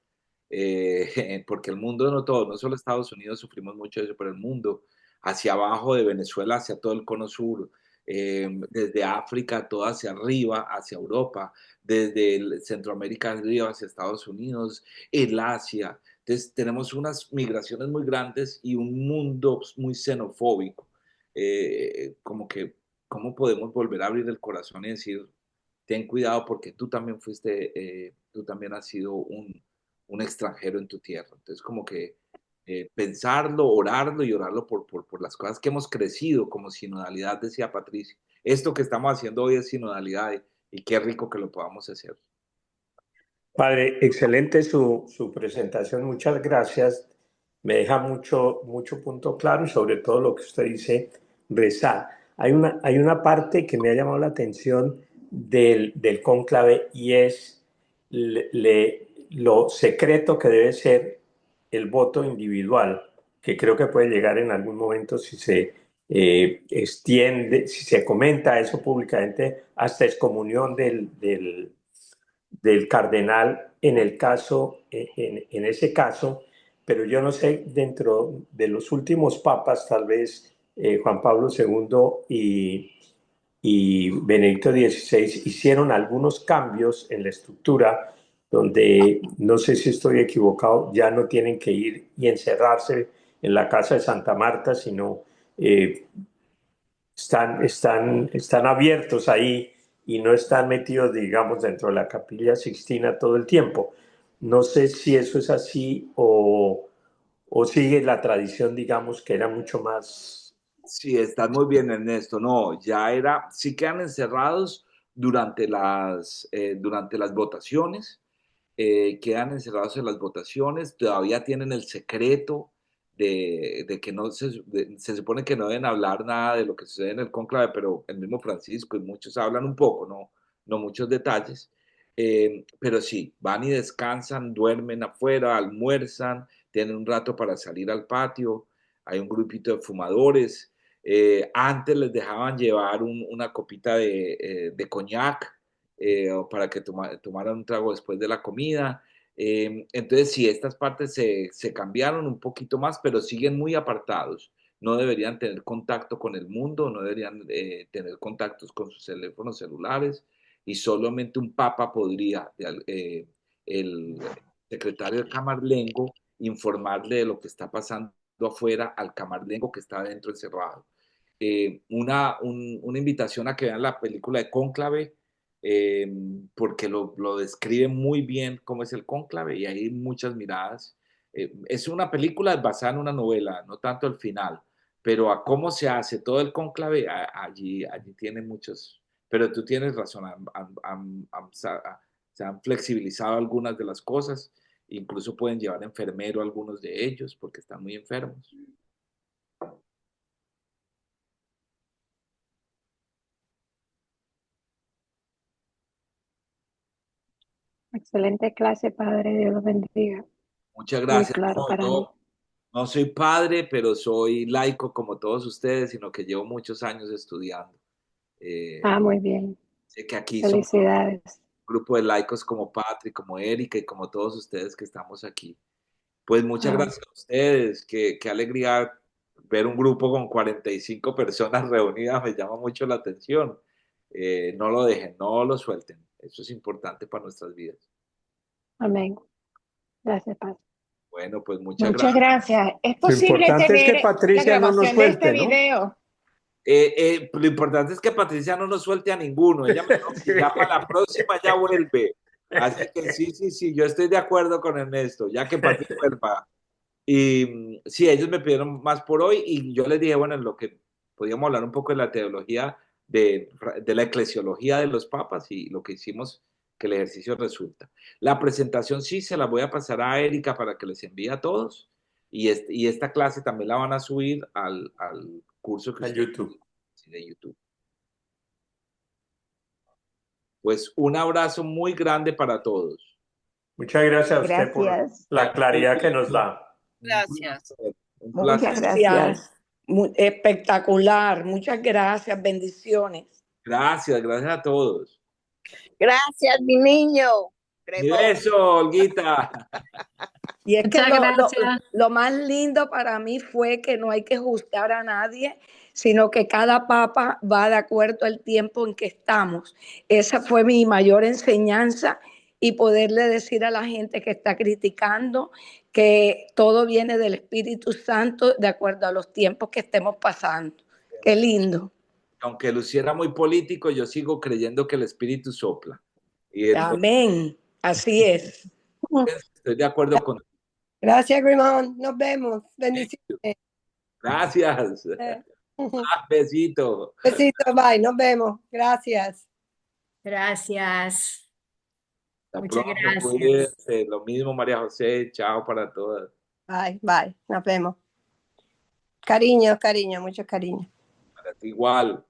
porque el mundo no todo, no solo Estados Unidos sufrimos mucho de eso, pero el mundo hacia abajo de Venezuela hacia todo el cono sur, desde África todo hacia arriba, hacia Europa, desde Centroamérica arriba hacia Estados Unidos, el Asia. Entonces tenemos unas migraciones muy grandes y un mundo muy xenofóbico. Como que, ¿cómo podemos volver a abrir el corazón y decir, ten cuidado porque tú también tú también has sido un extranjero en tu tierra? Entonces, como que pensarlo, orarlo y orarlo por las cosas que hemos crecido como sinodalidad, decía Patricia. Esto que estamos haciendo hoy es sinodalidad y qué rico que lo podamos hacer. Padre, excelente su presentación, muchas gracias. Me deja mucho punto claro y sobre todo lo que usted dice, rezar. Hay una parte que me ha llamado la atención del cónclave y es lo secreto que debe ser el voto individual, que creo que puede llegar en algún momento si se extiende, si se comenta eso públicamente, hasta excomunión del cardenal en el caso, en ese caso, pero yo no sé, dentro de los últimos papas, tal vez Juan Pablo II y Benedicto XVI hicieron algunos cambios en la estructura donde, no sé si estoy equivocado, ya no tienen que ir y encerrarse en la casa de Santa Marta, sino están abiertos ahí y no están metidos, digamos, dentro de la Capilla Sixtina todo el tiempo. No sé si eso es así o sigue la tradición, digamos, que era mucho más Sí, estás muy bien, Ernesto. No, ya era, sí quedan encerrados durante las votaciones, quedan encerrados en las votaciones, todavía tienen el secreto de que no se supone que no deben hablar nada de lo que sucede en el cónclave, pero el mismo Francisco y muchos hablan un poco, no muchos detalles. Pero sí, van y descansan, duermen afuera, almuerzan, tienen un rato para salir al patio, hay un grupito de fumadores. Antes les dejaban llevar una copita de coñac, o para que tomaran un trago después de la comida. Entonces, sí, estas partes se cambiaron un poquito más, pero siguen muy apartados. No deberían tener contacto con el mundo, no deberían tener contactos con sus teléfonos celulares, y solamente un papa podría, el secretario del Camarlengo, informarle de lo que está pasando afuera al Camarlengo que está adentro encerrado. Una invitación a que vean la película de Cónclave, eh, porque lo describe muy bien cómo es el cónclave y hay muchas miradas. Es una película basada en una novela, no tanto el final, pero a cómo se hace todo el cónclave, allí tiene muchos, pero tú tienes razón, se han flexibilizado algunas de las cosas, incluso pueden llevar enfermero a algunos de ellos porque están muy enfermos. Excelente clase, padre. Dios los bendiga. Muchas Muy gracias. claro No, para mí. yo no soy padre, pero soy laico como todos ustedes, sino que llevo muchos años estudiando. Ah, muy bien. Sé que aquí somos un Felicidades. grupo de laicos como Patrick, como Erika y como todos ustedes que estamos aquí. Pues muchas Ah, gracias a ustedes. Qué alegría ver un grupo con 45 personas reunidas, me llama mucho la atención. No lo dejen, no lo suelten. Eso es importante para nuestras vidas. amén. Gracias, padre. Bueno, pues muchas Muchas gracias. gracias. ¿Es Lo posible importante es que tener la Patricia no nos grabación de este suelte, ¿no? video? Lo importante es que Patricia no nos suelte a ninguno. Ella me dijo que ya para la próxima ya vuelve. Así que sí, yo estoy de acuerdo con Ernesto, ya que Patricia vuelva. Y sí, ellos me pidieron más por hoy y yo les dije, bueno, en lo que podíamos hablar un poco de la teología, de la eclesiología de los papas y lo que hicimos, que el ejercicio resulta. La presentación sí se la voy a pasar a Erika para que les envíe a todos y esta clase también la van a subir al curso que En ustedes YouTube. de YouTube. Pues un abrazo muy grande para todos. Muchas gracias a usted por Gracias. la claridad que nos da. Gracias. Un Muchas placer. gracias. Espectacular. Muchas gracias. Bendiciones. Gracias a todos. Gracias, mi niño. Y beso, Olguita. Y es que Muchas gracias. lo más lindo para mí fue que no hay que juzgar a nadie, sino que cada papa va de acuerdo al tiempo en que estamos. Esa fue mi mayor enseñanza y poderle decir a la gente que está criticando que todo viene del Espíritu Santo de acuerdo a los tiempos que estemos pasando. Qué lindo. Aunque luciera muy político, yo sigo creyendo que el espíritu sopla. Y entonces Amén. Así es. estoy de acuerdo con. Gracias, Grimón. Nos vemos. Bendiciones. Gracias. Besito. Besito, bye. Nos vemos. Gracias. Gracias. Hasta Muchas pronto, gracias. cuídense. Lo mismo, María José. Chao para todas. Bye, bye. Nos vemos. Cariño, cariño, mucho cariño. Para ti igual.